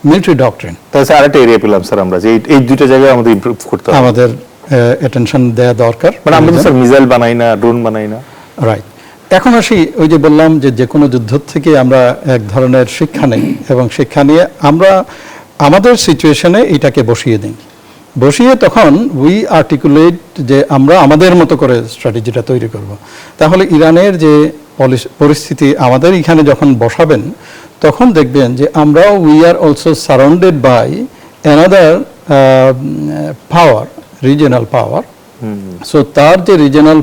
মিলিটারি ডক্ট্রিন। তাহলে স্যার আরেকটা এরিয়া পেলাম স্যার, আমরা যে এই দুটো জায়গায় আমাদের ইমপ্রুভ করতে হবে, আমাদের অ্যাটেনশন দেওয়া দরকার। মানে আমরা তো স্যার মিসাইল বানাই না, ড্রোন বানাই না। রাইট। এখন আসি, ওই যে বললাম যে কোনো যুদ্ধ থেকে আমরা এক ধরনের শিক্ষা নেই, এবং শিক্ষা নিয়ে আমরা আমাদের সিচুয়েশনে এটাকে বসিয়ে তখন উই আর্টিকুলেট যে আমরা আমাদের মতো করে স্ট্র্যাটেজিটা তৈরি করব। তাহলে ইরানের যে পরিস্থিতি আমাদের এখানে যখন বসাবেন, তখন দেখবেন যে আমরাও we are also surrounded by another power, regional power. So তার যে রিজিয়নাল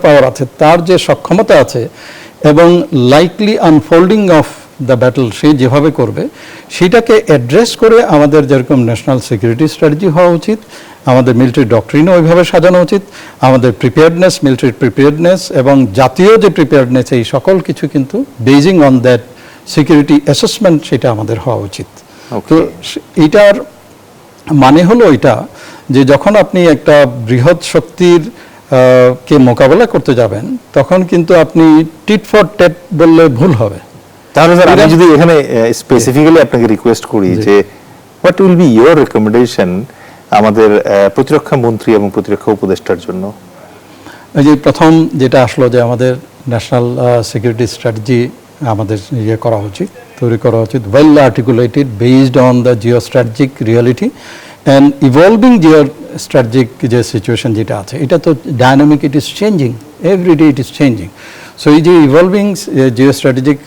পাওয়ার আছে, তার যে সক্ষমতা আছে, এবং likely unfolding of the battle সে যেভাবে করবে, সেটাকে অ্যাড্রেস করে আমাদের যেরকম ন্যাশনাল সিকিউরিটি স্ট্র্যাটেজি হওয়া উচিত, আমাদের মিলিটারি ডক্ট্রিনও ওইভাবে সাজানো উচিত, আমাদের প্রিপেয়ারনেস, মিলিটারি প্রিপেয়ারনেস এবং জাতীয় যে প্রিপেয়ারনেস, এই সকল কিছু কিন্তু Beijing on that security assessment, সেটা আমাদের হওয়া উচিত। তো এটার মানে হলো এটা যে যখন আপনি একটা বৃহৎ শক্তির কে মোকাবেলা করতে যাবেন, তখন কিন্তু আপনি টিট ফর ট্যাট বললে ভুল হবে। তাহলে স্যার আমি যদি এখানে স্পেসিফিক্যালি আপনাকে রিকোয়েস্ট করি যে what will be your recommendation আমাদের প্রতিরক্ষা মন্ত্রী এবং প্রতিরক্ষা উপদেষ্টার জন্য? এই যে প্রথম যেটা আসলো যে আমাদের ন্যাশনাল সিকিউরিটি স্ট্র্যাটেজি আমাদের করা উচিত, তৈরি করা উচিত, well articulated based on the geo strategic reality and evolving geo strategic যে সিচুয়েশন যেটা আছে, এটা তো dynamic, it is changing, everyday it is changing. So এই যে ইভলভিং জিও স্ট্র্যাটেজিক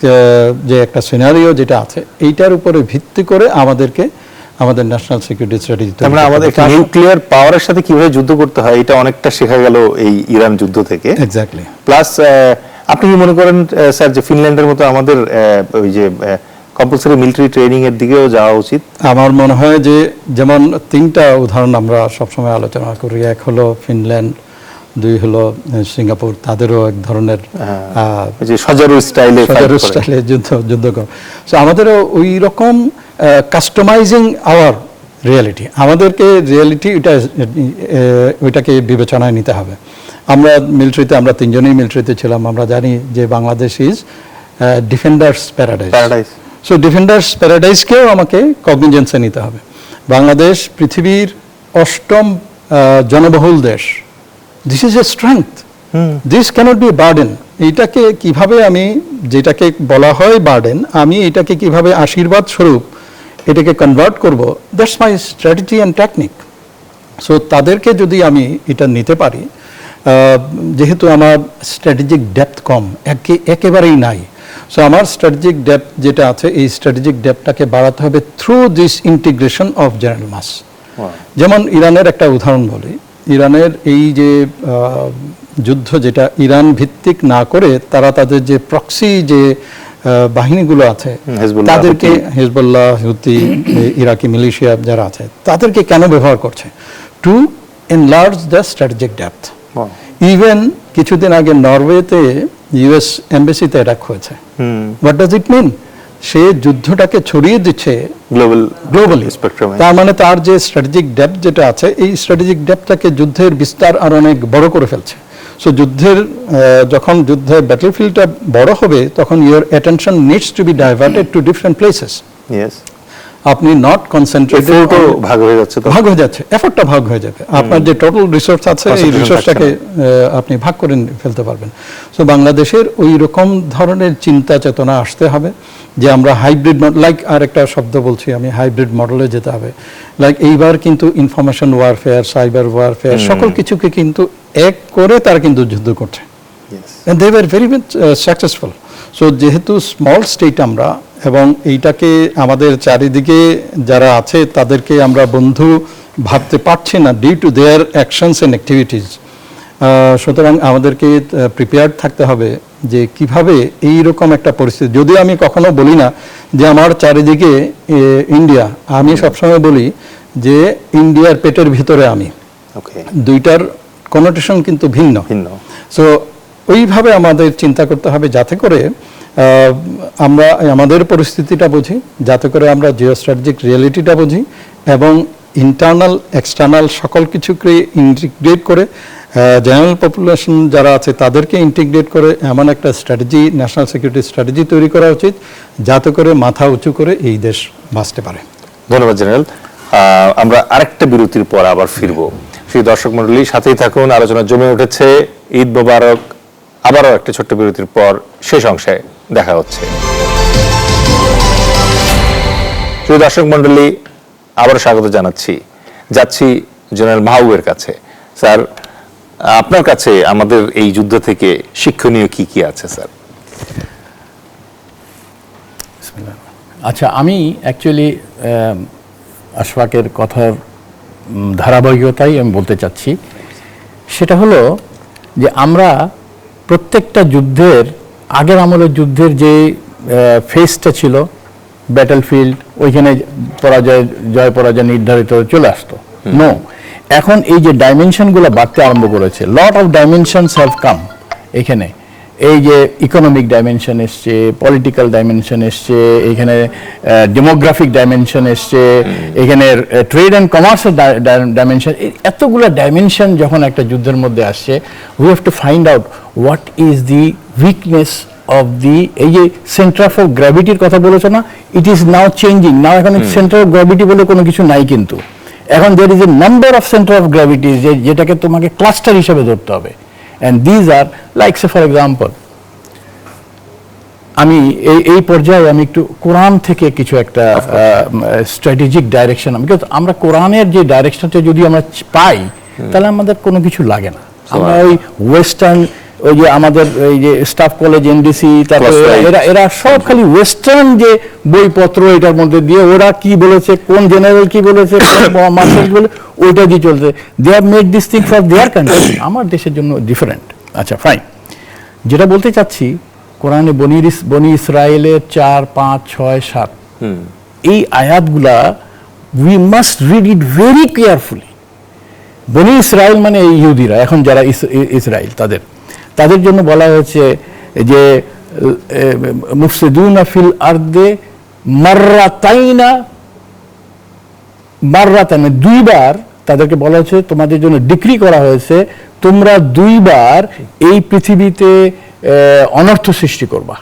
যে একটা সিনারিও যেটা আছে, এইটার উপরে ভিত্তি করে আমাদেরকে আমাদের ন্যাশনাল সিকিউরিটি স্ট্র্যাটেজি, আমরা আমাদের নিউক্লিয়ার পাওয়ারের সাথে কিভাবে যুদ্ধ করতে হয় এটা অনেকটা শেখা গেল এই ইরান যুদ্ধ থেকে। এক্স্যাক্টলি। প্লাস আপনি কি মনে করেন স্যার যে ফিনল্যান্ডের মতো আমাদের ওই যে কম্পালসরি মিলিটারি ট্রেনিং এর দিকেও যাওয়া উচিত? আমার মনে হয় যে যেমন তিনটা উদাহরণ আমরা সবসময় আলোচনা করি, এক হলো ফিনল্যান্ড, দুই হলো সিঙ্গাপুর, তাদেরও এক ধরনের যে সজারু স্টাইলে যুদ্ধ করে। সো আমাদেরও ওই রকম কাস্টমাইজিং আওয়ার রিয়ালিটি, আমাদেরকে রিয়ালিটি ওইটাকে বিবেচনায় নিতে হবে। আমরা মিলিটারিতে, আমরা তিনজনেই মিলিটারিতে ছিলাম, আমরা জানি যে Bangladesh is defenders paradise. So defenders প্যারাডাইসকেও আমাকে কগনিজেন্সে নিতে হবে। বাংলাদেশ পৃথিবীর 8ম জনবহুল দেশ। This is a strength, this cannot be burden. এইটাকে কিভাবে আমি, যেটাকে বলা হয় বার্ডেন, আমি এটাকে কিভাবে আশীর্বাদ স্বরূপ এটাকে কনভার্ট করব, that's my strategy and technique. So তাদেরকে যদি আমি এটা নিতে পারি, যেহেতু আমার স্ট্র্যাটেজিক ডেপথ কম, একেবারেই নাই, সো আমার স্ট্র্যাটেজিক ডেপথ যেটা আছে, এই স্ট্র্যাটেজিক ডেপথটাকে বাড়াতে হবে through this integration of general mass. যেমন ইরানের একটা উদাহরণ বলি, ইরানের এই যে যুদ্ধ, যেটা ইরান ভিত্তিক না করে তারা তাদের যে প্রক্সি যে বাহিনীগুলো আছে, তাদেরকে হিজবুল্লাহ, হুতি, ইরাকি মিলিশিয়া যারা আছে, তাদেরকে কেন ব্যবহার করছে? To enlarge the strategic depth. Even কিছুদিন আগে নরওয়েতে ইউএস এমবেসিতে অ্যাটাক হয়েছে। What does it mean? সে যুদ্ধটাকে ছড়িয়ে দিচ্ছে গ্লোবালি। তার মানে তার যে স্ট্র্যাটেজিক ডেপথ যেটা আছে, এই স্ট্র্যাটেজিক ডেপথটাকে যুদ্ধের বিস্তার আর অনেক বড় করে ফেলছে। সো যুদ্ধের যখন যুদ্ধের ব্যাটলফিল্ডটা বড় হবে, তখন your attention needs to be diverted to different places. আপনি নট কনসেন্ট্রেটেড, ভাগ হয়ে যাচ্ছে, এফোর্টটা ভাগ হয়ে যাবে। আপনার যে টোটাল রিসোর্স আছে, এই রিসোর্সটাকে আপনি ভাগ করে ফেলতে পারবেন। সো বাংলাদেশের ওই রকম ধরনের চিন্তা চেতনা আসতে হবে যে আমরা হাইব্রিড, লাইক আর একটা শব্দ বলছি আমি, হাইব্রিড মডেলে যেতে হবে। লাইক এইবার কিন্তু ইনফরমেশন ওয়ারফেয়ার, সাইবার ওয়ারফেয়ার, সকল কিছুকে কিন্তু এক করে তারা কিন্তু যুদ্ধ করছে। And they were very much successful. So যেহেতু স্মল স্টেট আমরা, এবং এইটাকে আমাদের চারিদিকে যারা আছে তাদেরকে আমরা বন্ধু ভাবতে পারছি না due to their actions and activities, সুতরাং আমাদেরকে প্রিপেয়ার্ড থাকতে হবে যে কিভাবে এইরকম একটা পরিস্থিতি, যদি আমি কখনো বলি না যে আমার চারিদিকে ইন্ডিয়া, আমি সবসময় বলি যে ইন্ডিয়ার পেটের ভিতরে আমি। দুইটার কনোটেশন কিন্তু ভিন্ন। সো ওইভাবে আমাদের চিন্তা করতে হবে যাতে করে আমরা আমাদের পরিস্থিতিটা বুঝি, যাতে করে আমরা জিও স্ট্র্যাটেজিক রিয়েলিটিটা বুঝি, এবং ইন্টারনাল এক্সটার্নাল সকল কিছুকে ইন্টিগ্রেট করে, জেনারেল পপুলেশন যারা আছে তাদেরকে ইন্টিগ্রেট করে এমন একটা স্ট্র্যাটেজি, ন্যাশনাল সিকিউরিটি স্ট্র্যাটেজি তৈরি করা উচিত, যাতে করে মাথা উঁচু করে এই দেশ বাঁচতে পারে। ধন্যবাদ জেনারেল। আমরা আরেকটা বিরতির পর আবার ফিরবো। সেই দর্শক মণ্ডলী সাথেই থাকুন, আলোচনা জমে উঠেছে। ঈদ মোবারক। আবারও একটা ছোট্ট বিরতির পর শেষ অংশে দেখা হচ্ছে। সেই দর্শক মণ্ডলী আবারও স্বাগত জানাচ্ছি। যাচ্ছি জেনারেল মাহবুবের কাছে। স্যার, আপনার কাছে আমাদের এই যুদ্ধ থেকে শিক্ষণীয় কি কি আছে স্যার? আচ্ছা, আমি অ্যাকচুয়ালি আশফাকের কথার ধারাবাহিকতাই আমি বলতে চাচ্ছি। সেটা হলো যে আমরা প্রত্যেকটা যুদ্ধের, আগের আমলের যুদ্ধের যে ফেজটা ছিল, ব্যাটলফিল্ড, ওইখানে পরাজয়, জয় পরাজয় নির্ধারিত চলে আসতো। নো, এখন এই যে ডাইমেনশনগুলো বাড়তে আরম্ভ করেছে, lot of dimensions have come এখানে, এই যে ইকোনমিক ডাইমেনশন এসছে, পলিটিক্যাল ডাইমেনশন এসছে, এখানে ডেমোগ্রাফিক ডাইমেনশন এসছে, এখানে ট্রেড অ্যান্ড কমার্সের ডাইমেনশন, এতগুলো ডাইমেনশন যখন একটা যুদ্ধের মধ্যে আসছে, we have to find out what is the weakness of the, এই যে সেন্টার অফ গ্র্যাভিটির কথা বলেছো না, ইট ইজ নাও চেঞ্জিং। নাও এখন সেন্টার অফ গ্র্যাভিটি বলে কোনো কিছু নাই, কিন্তু এখন there is a number of centre of gravity যেটাকে তোমাকে ক্লাস্টার হিসেবে ধরতে হবে। And these are like, say for example, আমি এই পর্যায়ে আমি একটু কোরআন থেকে কিছু একটা স্ট্র্যাটেজিক ডাইরেকশন, বিকজ আমরা কোরআনের যে ডাইরেকশনটা যদি আমরা পাই তাহলে আমাদের কোনো কিছু লাগে না। আমরা ওই ওয়েস্টার্ন, ওই যে আমাদের এই যে স্টাফ কলেজ, এনডিসি, তারপরে এরা সব খালি ওয়েস্টার্ন যে বইপত্র এটার মধ্যে দিয়ে ওরা কি বলেছে, কোন জেনারেল কি বলেছে, কোন মার্শাল বলে, ওইটা দিয়ে চলছে। They have made this thing for their country, আমার দেশের জন্য ডিফারেন্ট। আচ্ছা ফাইন, যেটা বলতে চাচ্ছি, কোরআনে বনি ইসরায়েলের 4, 5, 6, 7 এই আয়াতগুলা we must read it very carefully. বনি ইসরায়েল মানে এই ইহুদিরা, এখন যারা ইসরায়েল, তাদের জন্য বলা হয়েছে যে মুফসিদুনা ফিল আরদে মাররাতাইনা, দুইবার তাদেরকে বলা হয়েছে, তোমাদের জন্য ডিক্রি করা হয়েছে তোমরা 2 বার এই পৃথিবীতে অনর্থ সৃষ্টি করবা।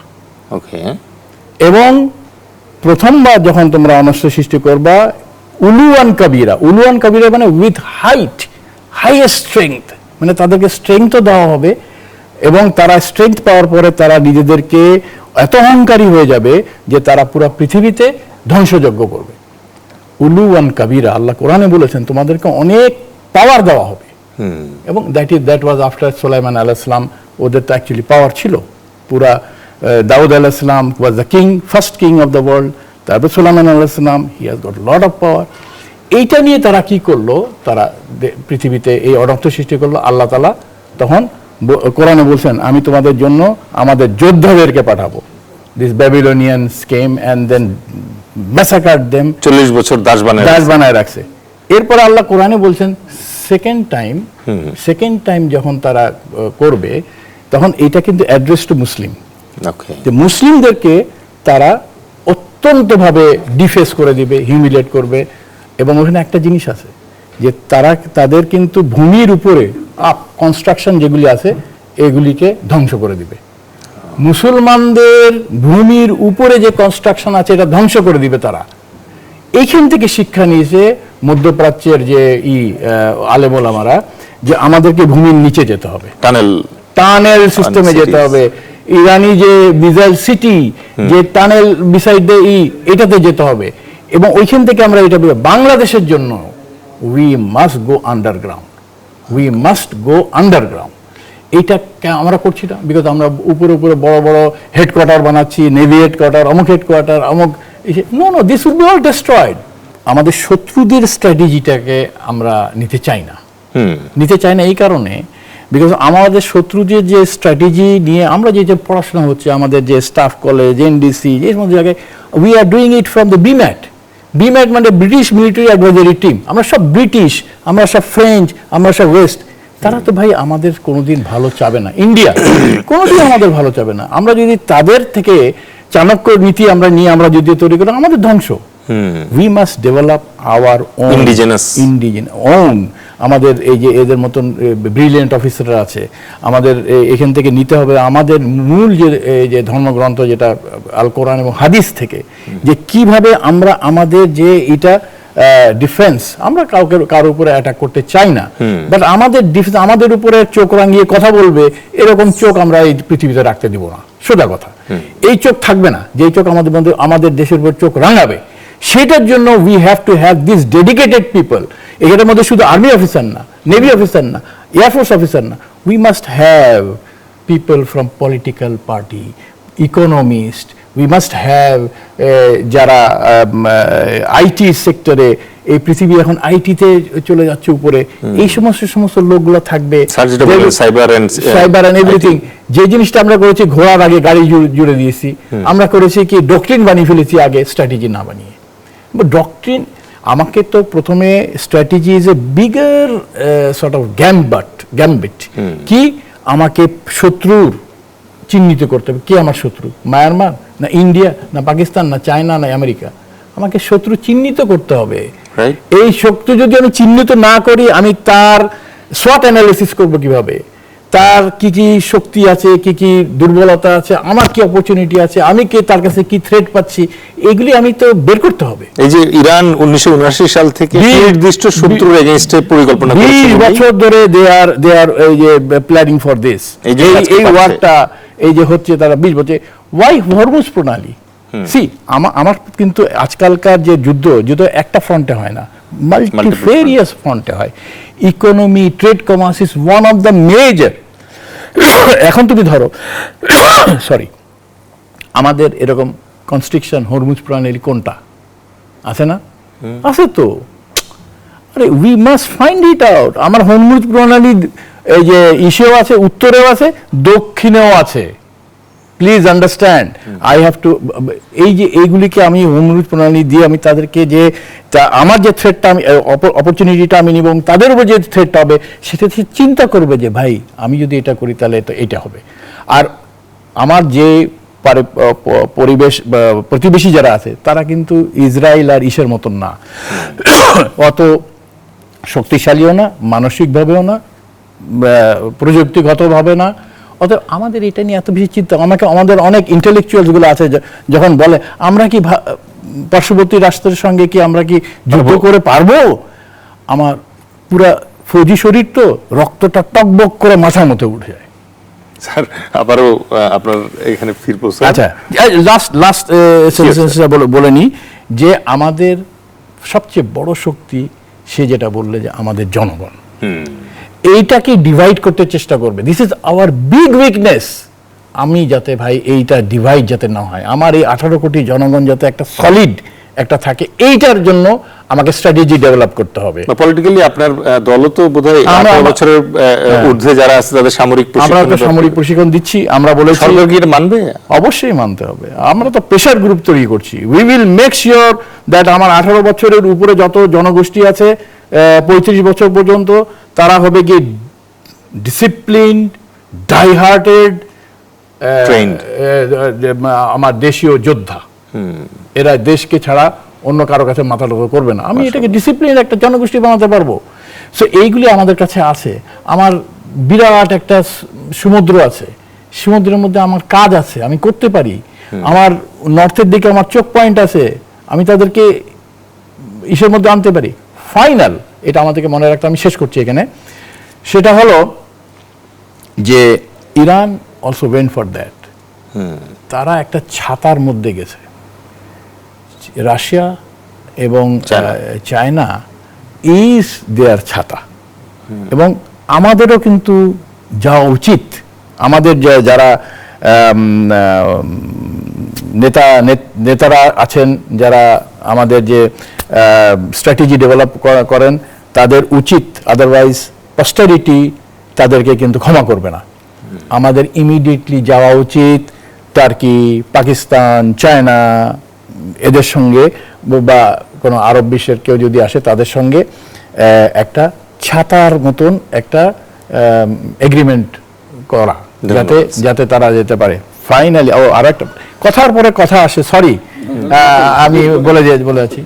ওকে। এবং প্রথমবার যখন তোমরা অনর্থ সৃষ্টি করবা, উলুয়ান কাবিরা মানে উইথ হাইয়েস্ট স্ট্রেংথ, মানে তাদেরকে স্ট্রেংথও দেওয়া হবে, এবং তারা স্ট্রেংথ পাওয়ার পরে তারা নিজেদেরকে এত অহংকারী হয়ে যাবে যে তারা পুরো পৃথিবীতে ধ্বংসযজ্ঞ করবে। উলুওয়ান কাবিরা, আল্লাহ কোরআনে বলেছেন তোমাদেরকে অনেক পাওয়ার দেওয়া হবে। এবং দ্যাট ওয়াজ আফটার সুলাইমান আলাইহিস সালাম। ওদের তো অ্যাকচুয়ালি পাওয়ার ছিল পুরা। দাউদ আলাইহিস সালাম was the king, first king of the world. তারপর সুলাইমান আলাইহিস সালাম, he has got lot of power. এইটা নিয়ে তারা কি করলো, তারা পৃথিবীতে এই অনর্থ সৃষ্টি করলো। আল্লাহ তাআলা তখন কোরআনে বলছেন, আমি তোমাদের জন্য আমাদের যোদ্ধাদেরকে পাঠাবো। This Babylonians came and then massacred them, 40 বছর দাস বানায় রাখছে। এরপর আল্লাহ কোরআনে বলছেন সেকেন্ড টাইম যখন তারা করবে, তখন এটা কিন্তু অ্যাড্রেস টু মুসলিম। যে মুসলিমদেরকে তারা অত্যন্তভাবে ডিফেস করে দিবে, হিউমিলেট করবে। এবং ওখানে একটা জিনিস আছে যে তাদের কিন্তু ভূমির উপরে কনস্ট্রাকশন যেগুলি আছে এগুলিকে ধ্বংস করে দিবে। মুসলমানদের ভূমির উপরে যে কনস্ট্রাকশন আছে এটা ধ্বংস করে দিবে তারা। এইখান থেকে শিক্ষা নিয়েছে মধ্যপ্রাচ্যের যে আলেম ওলামারা, যে আমাদেরকে ভূমির নিচে যেতে হবে, টানেল সিস্টেমে যেতে হবে। ইরানি যে মিসাইল সিটি, যে টানেল বিসাইড এটাতে যেতে হবে। এবং ওইখান থেকে আমরা এটা বাংলাদেশের জন্য উই মাস্ট গো আন্ডারগ্রাউন্ড। এইটা আমরা করছি না, বিকজ আমরা উপরে বড় বড় হেডকোয়ার্টার বানাচ্ছি, নেভি হেডকোয়ার্টার, অমুক হেডকোয়ার্টার, অমুক। No, this will be all destroyed. আমাদের শত্রুদের স্ট্র্যাটেজিটাকে আমরা নিতে চাই না এই কারণে, বিকজ আমাদের শত্রুদের যে স্ট্র্যাটেজি নিয়ে আমরা যে পড়াশোনা হচ্ছে, আমাদের যে স্টাফ কলেজ, এনডিসি, যে সমস্ত জায়গায়, we are doing it from the BMATT মানে ব্রিটিশ মিলিটারি অ্যাডভাইজারি টিম। আমরা সব ব্রিটিশ, আমরা সব ফ্রেঞ্চ, আমরা সব ওয়েস্ট। তারা তো ভাই আমাদের কোনোদিন ভালো চাবে না। ইন্ডিয়া কোনোদিন আমাদের ভালো চাবে না। আমরা যদি তাদের থেকে চাণক্য নীতি আমরা নিয়ে আমরা যদি তৈরি করি, আমাদের ধ্বংস। We must develop our own indigenous own. আমাদের এই যে এদের মতন ব্রিলিয়েন্ট অফিসাররা আছে, আমাদের এখান থেকে নিতে হবে আমাদের মূল যে ধর্মগ্রন্থ, যেটা আল কোরআন এবং হাদিস থেকে, যে কিভাবে আমরা আমাদের যে এটা ডিফেন্স, আমরা কারোর উপরে অ্যাটাক করতে চাই না, বাট আমাদের ডিফেন্স, আমাদের উপরে চোখ রাঙিয়ে কথা বলবে এরকম চোখ আমরা এই পৃথিবীতে রাখতে দিব না। সোজা কথা, এই চোখ থাকবে না। যে চোখ আমাদের দেশের উপর চোখ রাঙাবে, সেটার জন্য we have to have this dedicated people. এটার মধ্যে শুধু আর্মি অফিসার না, নেভি অফিসার না, এয়ারফোর্স অফিসার না, we must have people from political party, economist, we must have যারা আইটি সেক্টরে, এই পৃথিবী এখন আইটিতে চলে যাচ্ছে উপরে, এই সমস্ত লোকগুলো থাকবে। Cyber and everything. যে জিনিসটা আমরা করেছি, ঘোড়ার আগে গাড়ি জুড়ে দিয়েছি, আমরা করেছি কি ডক্ট্রিন বানিয়ে ফেলেছি আগে, স্ট্র্যাটেজি না বানিয়ে। ডক্ট্রিন, আমাকে তো প্রথমে strategy is a bigger sort of gambit, কি আমাকে শত্রুর চিহ্নিত করতে হবে কে আমার শত্রু, মায়ানমার না ইন্ডিয়া না পাকিস্তান না চায়না না আমেরিকা। আমাকে শত্রু চিহ্নিত করতে হবে। Right. এই শত্রু যদি আমি চিহ্নিত না করি, আমি তার SWOT অ্যানালিসিস করব কিভাবে, তার কি কি শক্তি আছে, কি কি দুর্বলতা আছে, আমার কি অপরচুনিটি আছে, আমি কে তার কাছে কি থ্রেট পাচ্ছি, এগুলি আমি তো বের করতে হবে। এই যে ইরান 1979 সাল থেকে নির্দিষ্ট শত্রুর এগেইনস্টে পরিকল্পনা করেছে, 20 বছর ধরে দে আর এই যে প্ল্যানিং ফর দিস, এই যে আজকে এই পাচ্ছে। ওয়ারটা এই যে হচ্ছে তারা 20 বছর ওয়াই হরমুজ প্রণালী। সি আমার কিন্তু আজকালকার যে যুদ্ধ একটা ফ্রন্টে হয় না, মাল্টিফেরিয়াস ফ্রন্টে হয়। Economy, trade, commerce is one of the major. এখন তুমি ধরো সরি, আমাদের এরকম কনস্ট্রিকশন হরমুজ প্রণালী কোনটা আছে না? আছে তো। আরে we must find it out. আমার হরমুজ প্রণালী এই যে ইসেও আছে, উত্তরেও আছে, দক্ষিণেও আছে। Please understand, I have to, এই যে এইগুলিকে আমি হরমুজ প্রণালী দিয়ে আমি তাদেরকে যে আমার যে থ্রেটটা আমি অপরচুনিটিটা আমি নিব, এবং তাদের উপর যে থ্রেটটা হবে সেটা চিন্তা করবে যে ভাই আমি যদি এটা করি তাহলে তো এটা হবে। আর আমার যে পরিবেশ প্রতিবেশী যারা আছে তারা কিন্তু ইসরায়েল আর ইসের মতন না, অত শক্তিশালীও না, মানসিকভাবেও না, প্রযুক্তিগতভাবে না। অতএব আমাদের এটা নিয়ে এত বেশি চিন্তা, আমাদের অনেক ইন্টেলেকচুয়ালস গুলো আছে যখন বলে আমরা কি পার্শ্ববর্তী রাষ্ট্রের সঙ্গে কি আমরা কি যুদ্ধ করে পারবো, আমার পুরা ফৌজি শরীর তো রক্তটা টকবক করে মাথার মধ্যে উঠে যায়। স্যার আবারও আপনার এখানে ফিরবো স্যার। আচ্ছা, লাস্ট সেন্টেন্সটা বলে নি যে আমাদের সবচেয়ে বড় শক্তি, সে যেটা বললে যে আমাদের জনগণ, এইটাকে ডিভাইড করতে চেষ্টা করবে। This is our big weakness. আমি যাতে ভাই এইটা ডিভাইড যাতে না হয়, আমার এই 18 কোটি জনগণ যাতে একটা সলিড একটা থাকে, এইটার জন্য আমাকে স্ট্র্যাটেজি ডেভেলপ করতে হবে। পলিটিক্যালি আপনার দলও তো বোধহয় 18 বছরের ঊর্ধ্বে যারা আছে তাদের সামরিক আমরা তো সামরিক প্রশিক্ষণ দিচ্ছি। আমরা বলেছি সরকার কি এটা মানবে? অবশ্যই মানতে হবে। আমরা তো প্রেশার গ্রুপ তৈরি করছি। We will make sure that আমার 18 বছরের উপরে যত জনগোষ্ঠী আছে 35 বছর পর্যন্ত, তারা হবে কি ডিসিপ্লিন, ডাইহার্টেড, আমার দেশীয় যোদ্ধা। এরা দেশকে ছাড়া অন্য কারো কাছে মাথা নত করবে না। আমি এটাকে ডিসিপ্লিন একটা জনগোষ্ঠী বানাতে পারবো। সো এইগুলি আমাদের কাছে আছে। আমার বিরাট একটা সমুদ্র আছে, সমুদ্রের মধ্যে আমার কাজ আছে, আমি করতে পারি। আমার নর্থের দিকে আমার চোখ পয়েন্ট আছে, আমি তাদেরকে ইসের মধ্যে আনতে পারি। ফাইনাল, এটা আমাদেরকে মনে রাখতে, আমি শেষ করছি এখানে, সেটা হলো যে Iran also went for that. তারা একটা ছাতার মধ্যে গেছে, রাশিয়া এবং চায়না ইজ দেয়ার ছাতা। এবং আমাদেরও কিন্তু যাওয়া উচিত। আমাদের যারা নেতারা আছেন, যারা আমাদের যে স্ট্র্যাটেজি ডেভেলপ করেন, তাদের উচিত, আদারওয়াইজ পস্টারিটি তাদেরকে কিন্তু ক্ষমা করবে না। আমাদের ইমিডিয়েটলি যাওয়া উচিত টার্কি, পাকিস্তান, চায়না, এদের সঙ্গে বা কোনো আরব বিশ্বের কেউ যদি আসে তাদের সঙ্গে একটা ছাতার মতন একটা এগ্রিমেন্ট করা, যাতে তারা যেতে পারে। ফাইনালি আর একটা কথার পরে কথা আসে, সরি আমি বলে আছি,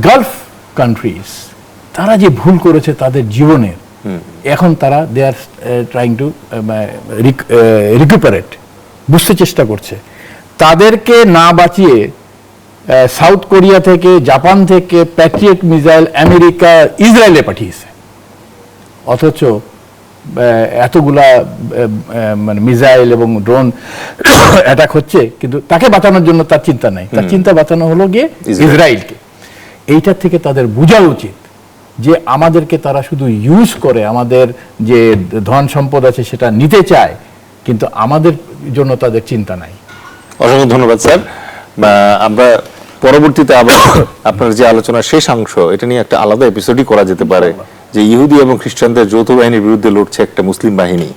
গালফ কান্ট্রিজ তারা যে ভুল করেছে তাদের জীবনের, এখন তারা দে আর ট্রাইং টু রিকুপারেট, বুঝতে চেষ্টা করছে। তাদেরকে না বাঁচিয়ে সাউথ কোরিয়া থেকে, জাপান থেকে প্যাট্রিয়ট মিসাইল আমেরিকা ইসরায়েলে পাঠিয়েছে। অথচ এতগুলা মানে মিসাইল এবং ড্রোন অ্যাটাক হচ্ছে, কিন্তু তাকে বাঁচানোর জন্য তার চিন্তা নাই। তার চিন্তা বাঁচানো হলো গিয়ে ইসরায়েলকে। এইটার থেকে তাদের বোঝা উচিত যে আমাদেরকে তারা শুধু ইউজ করে, আমাদের যে ধন সম্পদ আছে সেটা নিতে চায়, কিন্তু আমাদের জন্য তাদের চিন্তা নাই। অসংখ্য ধন্যবাদ স্যার। আমরা পরবর্তীতে আবার আপনার যে আলোচনার শেষ অংশ, এটা নিয়ে একটা আলাদা এপিসোডই করা যেতে পারে, যে ইহুদি এবং খ্রিস্টানদের যৌথ বাহিনীর বিরুদ্ধে লড়ছে একটা মুসলিম বাহিনী,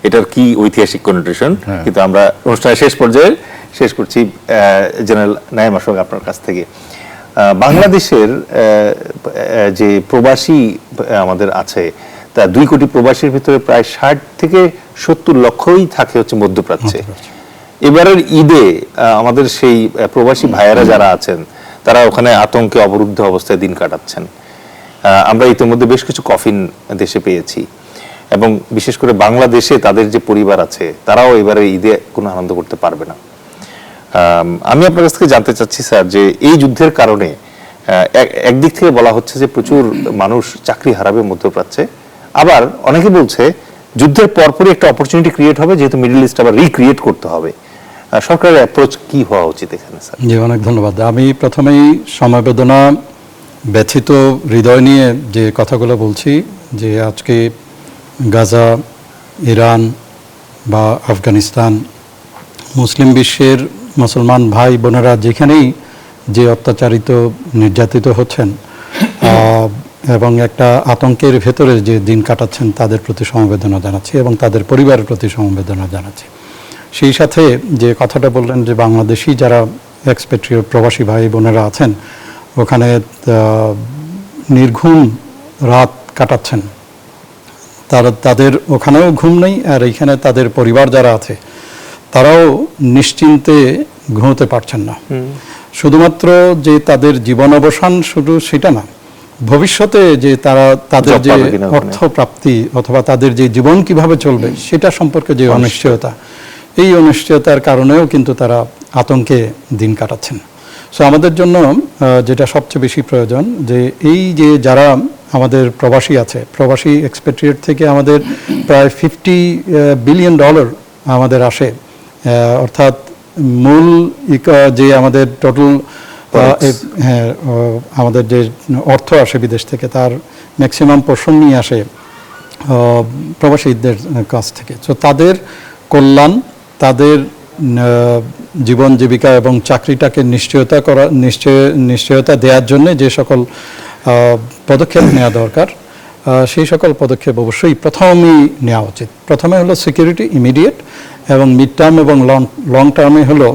এটার কি ঐতিহাসিক কনোটেশন। কিন্তু আমরা অনুষ্ঠানের শেষ পর্যায়ে শেষ করছি জেনারেল নাঈম আশফাক আপনার কাছ থেকে। বাংলাদেশের যে প্রবাসী আমাদের আছে, তা 2 কোটি প্রবাসীর ভিতরে প্রায় 60 থেকে 70 লক্ষই থাকে হচ্ছে মধ্যপ্রাচ্যে। এবারের ঈদে আমাদের সেই প্রবাসী ভাইয়েরা যারা আছেন তারা ওখানে আতঙ্কে অবরুদ্ধ অবস্থায় দিন কাটাচ্ছেন। আমরা ইতিমধ্যে বেশ কিছু কফিন দেশে পেয়েছি, এবং বিশেষ করে বাংলাদেশে তাদের যে পরিবার আছে তারাও এবারে ঈদে কোনো আনন্দ করতে পারবে না। আমি আপনার কাছ থেকে জানতে চাচ্ছি স্যার, যে এই যুদ্ধের কারণে একদিক থেকে বলা হচ্ছে যে প্রচুর মানুষ চাকরি হারাবে মধ্যপ্রাচ্যে, আবার অনেকে বলছে যুদ্ধের পরপরই একটা অপরচুনিটি ক্রিয়েট হবে, যেহেতু মিডল ইস্ট আবার রিক্রিয়েট করতে হবে। সরকারের অ্যাপ্রোচ কি হওয়া উচিত এখানে স্যার? জি, অনেক ধন্যবাদ। আমি প্রথমেই সমবেদনা ব্যথিত হৃদয় নিয়ে যে কথাগুলো বলছি, যে আজকে গাজা, ইরান বা আফগানিস্তান, মুসলিম বিশ্বের মুসলমান ভাই বোনেরা যেখানেই যে অত্যাচারিত নির্যাতিত হচ্ছেন এবং একটা আতঙ্কের ভেতরে যে দিন কাটাচ্ছেন, তাদের প্রতি সমবেদনা জানাচ্ছি এবং তাদের পরিবারের প্রতি সমবেদনা জানাচ্ছি। সেই সাথে যে কথাটা বললেন যে বাংলাদেশি যারা এক্সপেট্রিয়েট প্রবাসী ভাই বোনেরা আছেন ওখানে নির্ঘুম রাত কাটাচ্ছেন, তাদের ওখানেও ঘুম নেই, আর এইখানে তাদের পরিবার যারা আছে তারাও নিশ্চিন্তে ঘুমোতে পারছেন না। শুধুমাত্র যে তাদের জীবন অবসান শুধু সেটা না, ভবিষ্যতে যে তাদের যে অর্থ প্রাপ্তি অথবা তাদের যে জীবন কিভাবে চলবে সেটা সম্পর্কে যে অনিশ্চয়তা, এই অনিশ্চয়তার কারণেও কিন্তু তারা আতঙ্কে দিন কাটাচ্ছেন। সো আমাদের জন্য যেটা সবচেয়ে বেশি প্রয়োজন, যে এই যে যারা আমাদের প্রবাসী আছে, প্রবাসী এক্সপেট্রিয়েট থেকে আমাদের প্রায় $50 বিলিয়ন আমাদের আসে, অর্থাৎ মূল যে আমাদের টোটাল আমাদের যে অর্থ আসে বিদেশ থেকে তার ম্যাক্সিমাম পোর্শন নিয়ে আসে প্রবাসীদের কাছ থেকে। সো তাদের কল্যাণ, তাদের জীবন জীবিকা এবং চাকরিটাকে নিশ্চয়তা দেওয়ার জন্য যে সকল পদক্ষেপ নেওয়া দরকার, সেই সকল পদক্ষেপ অবশ্যই প্রথমেই নেওয়া উচিত। প্রথমে হলো সিকিউরিটি ইমিডিয়েট, এবং মিড টার্ম এবং লং টার্মে হলো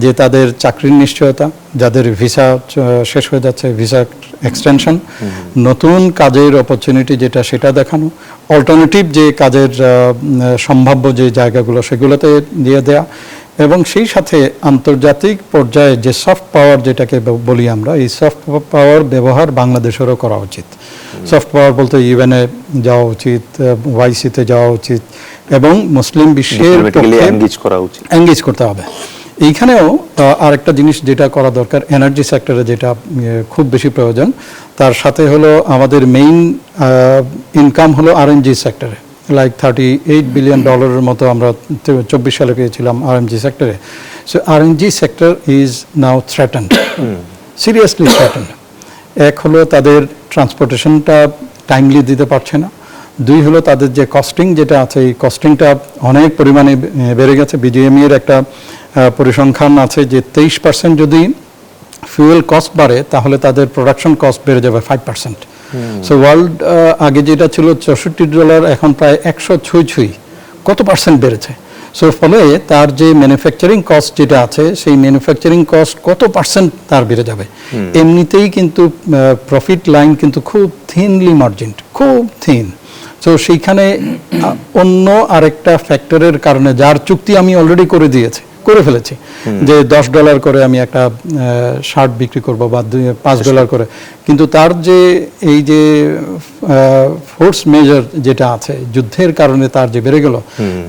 যে তাদের চাকরির নিশ্চয়তা, যাদের ভিসা শেষ হয়ে যাচ্ছে ভিসা এক্সটেনশন, নতুন কাজের অপরচুনিটি যেটা সেটা দেখানো, অল্টারনেটিভ যে কাজের সম্ভাব্য যে জায়গাগুলো সেগুলোতে দিয়ে দেয়া, এবং সেই সাথে আন্তর্জাতিক পর্যায়ে যে সফট পাওয়ার যেটাকে বলি আমরা, এই সফট পাওয়ার ব্যবহার বাংলাদেশেরও করা উচিত। সফট পাওয়ার বলতে ইউএনএ যাওয়া উচিত, ওয়াইসিতে যাওয়া উচিত, এবং মুসলিম বিশ্বের এনগেজ করতে হবে। এইখানেও আরেকটা জিনিস যেটা করা দরকার, এনার্জি সেক্টরে যেটা খুব বেশি প্রয়োজন, তার সাথে হলো আমাদের মেইন ইনকাম হলো আরএনজি সেক্টরে, লাইক $38 বিলিয়ন মতো আমরা 24 সালে পেয়েছিলাম আরএনজি সেক্টরে। So RNG sector is now threatened, seriously threatened. এক হলো তাদের ট্রান্সপোর্টেশনটা টাইমলি দিতে পারছে না, দুই হলো তাদের যে কস্টিং যেটা আছে, এই কস্টিংটা অনেক পরিমাণে বেড়ে গেছে। বিজিএমই এর একটা পরিসংখ্যান আছে যে 23% যদি ফুয়েল কস্ট বাড়ে তাহলে তাদের প্রোডাকশন কস্ট বেড়ে যাবে 5%। সো ওয়ার্ল্ড আগে যেটা ছিল $64, এখন প্রায় 106 কত পার্সেন্ট বেড়েছে। সো ফলে তার যে ম্যানুফ্যাকচারিং কস্ট যেটা আছে সেই ম্যানুফ্যাকচারিং কস্ট কত পার্সেন্ট তার বেড়ে যাবে। এমনিতেই কিন্তু প্রফিট লাইন কিন্তু খুব থিনলি মার্জিনড, খুব থিন। সো সেইখানে অন্য আরেকটা ফ্যাক্টরের কারণে, যার চুক্তি আমি অলরেডি করে ফেলেছি যে $10 করে আমি একটা শার্ট বিক্রি করব বা $5 করে, কিন্তু তার যে এই যে ফোর্স মেজার যেটা আছে যুদ্ধের কারণে তার যে বেড়ে গেল,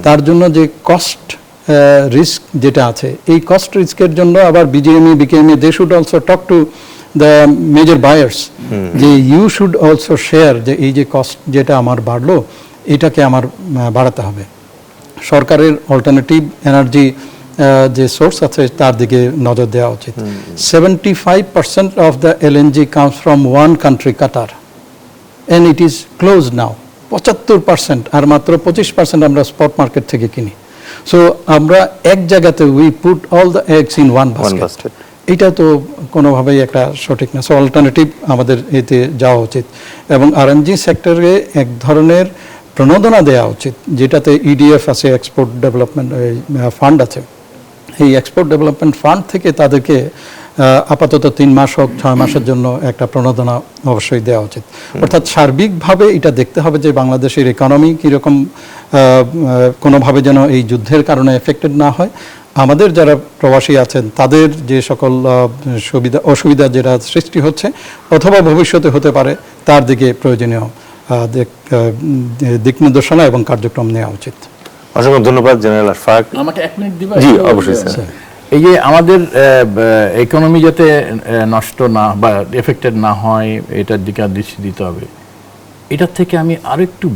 তার জন্য যে কস্ট রিস্ক যেটা আছে, এই কস্ট রিস্কের জন্য আবার BKMEA they should also talk to the major buyers যে ইউ শুড অলসো শেয়ার, যে এই যে কস্ট যেটা আমার বাড়লো এটাকে আমার বাড়াতে হবে। সরকারের অল্টারনেটিভ এনার্জি যে সোর্স আছে তার দিকে নজর দেওয়া উচিত। 75% of the LNG comes from one country, Qatar, and it is close now. 75%, আর মাত্র 25% আমরা স্পট মার্কেট থেকে কিনি। সো আমরা এক জায়গাতে we put all the eggs in one basket, এটা তো কোনোভাবেই একটা সঠিক না। সো অল্টারনেটিভ আমাদের এতে যাওয়া উচিত, এবং আরএনজি সেক্টরে এক ধরনের প্রণোদনা দেওয়া উচিত, যেটাতে ইডিএফ আছে, এক্সপোর্ট ডেভেলপমেন্ট ফান্ড আছে। এই এক্সপোর্ট ডেভেলপমেন্ট ফান্ড থেকে তাদেরকে আপাতত 3 মাস হোক 6 মাসের জন্য একটা প্রণোদনা অবশ্যই দেওয়া উচিত। অর্থাৎ সার্বিকভাবে এটা দেখতে হবে যে বাংলাদেশের ইকোনমি কীরকম কোনোভাবে যেন এই যুদ্ধের কারণে এফেক্টেড না হয়। আমাদের যারা প্রবাসী আছেন তাদের যে সকল অসুবিধা যেটা সৃষ্টি হচ্ছে অথবা ভবিষ্যতে হতে পারে তার দিকে প্রয়োজনীয় দিক নির্দেশনা এবং কার্যক্রম নেওয়া উচিত। অসংখ্য ধন্যবাদ জেনারেল আশফাক। আমাকে 1 মিনিট দিবা? জি অবশ্যই স্যার। এই যে আমাদের ইকোনমি যাতে নষ্ট না বা এফেক্টেড না হয় এটার দিকে দৃষ্টি দিতে হবে। এটার থেকে আমি আরো একটু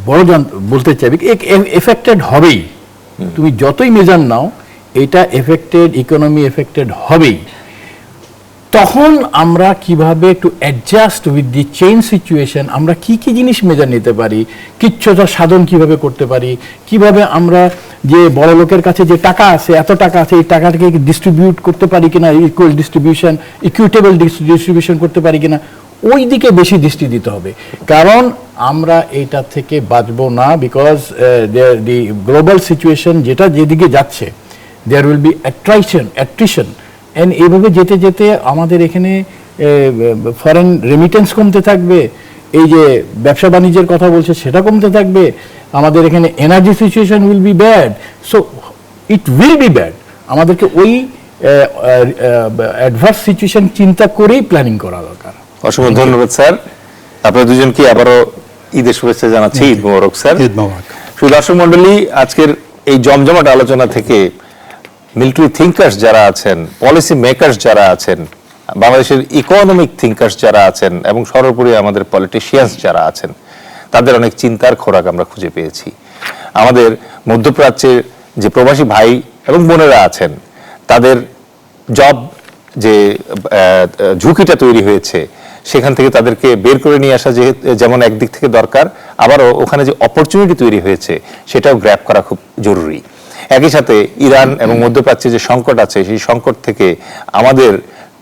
বড় বলতে চাই, এফেক্টেড হবেই, তুমি যতই মেজার নাও এটা এফেক্টেড, ইকোনমি এফেক্টেড হবেই। তখন আমরা কিভাবে একটু adjust with the change situation, আমরা কি কি জিনিস মেজার নিতে পারি, কিচ্ছুটা সাধন কিভাবে করতে পারি, কিভাবে আমরা যে বড় লোকের কাছে যে টাকা আছে, এত টাকা আছে, এই টাকাটাকে ডিস্ট্রিবিউট করতে পারি কিনা, ইকুয়াল ডিস্ট্রিবিউশন, ইকুইটেবল ডিস্ট্রিবিউশন করতে পারি কিনা, ওই দিকে বেশি দৃষ্টি দিতে হবে। কারণ আমরা এইটা থেকে বাঁচবো না, বিকজ দি গ্লোবাল সিচুয়েশন যেটা যেদিকে যাচ্ছে, there will be attrition and এইভাবে যেতে যেতে আমাদের এখানে ফরেন রেমিটেন্স কমতে থাকবে, এই যে ব্যবসা বাণিজ্যের কথা বলছে সেটা কমতে থাকবে, আমাদের এখানে energy situation will be bad, so it will be bad. আমাদেরকে ওই অ্যাডভার্স সিচুয়েশন চিন্তা করেই প্ল্যানিং করা দরকার। অসংখ্য ধন্যবাদ স্যার। আপনারা দুজনকে আবারও ঈদের শুভেচ্ছা জানাচ্ছি। ঈদ মোবারক স্যার। ঈদ মোবারক। শুধু দর্শক মণ্ডলী, আজকের এই জমজমাট আলোচনা থেকে মিলিটারি থিঙ্কার্স যারা আছেন, পলিসি মেকার্স যারা আছেন, বাংলাদেশের ইকোনমিক থিঙ্কার্স যারা আছেন এবং সর্বোপরি আমাদের পলিটিশিয়ানস যারা আছেন, তাদের অনেক চিন্তার খোরাক আমরা খুঁজে পেয়েছি। আমাদের মধ্যপ্রাচ্যের যে প্রবাসী ভাই এবং বোনেরা আছেন, তাদের জব যে ঝুঁকিটা তৈরি হয়েছে, সেখান থেকে তাদেরকে বের করে নিয়ে আসা যেমন একদিক থেকে দরকার, আবারও ওখানে যে অপরচুনিটি তৈরি হয়েছে সেটাও গ্র্যাব করা খুব জরুরি। একই সাথে ইরান এবং মধ্যপ্রাচ্যে যে সংকট আছে, সেই সংকট থেকে আমাদের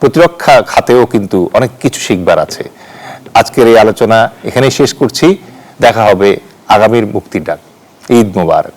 প্রতিরক্ষা খাতেও কিন্তু অনেক কিছু শিখবার আছে। আজকের এই আলোচনা এখানেই শেষ করছি। দেখা হবে আগামীর মুক্তির ডাক। ঈদ মোবারক।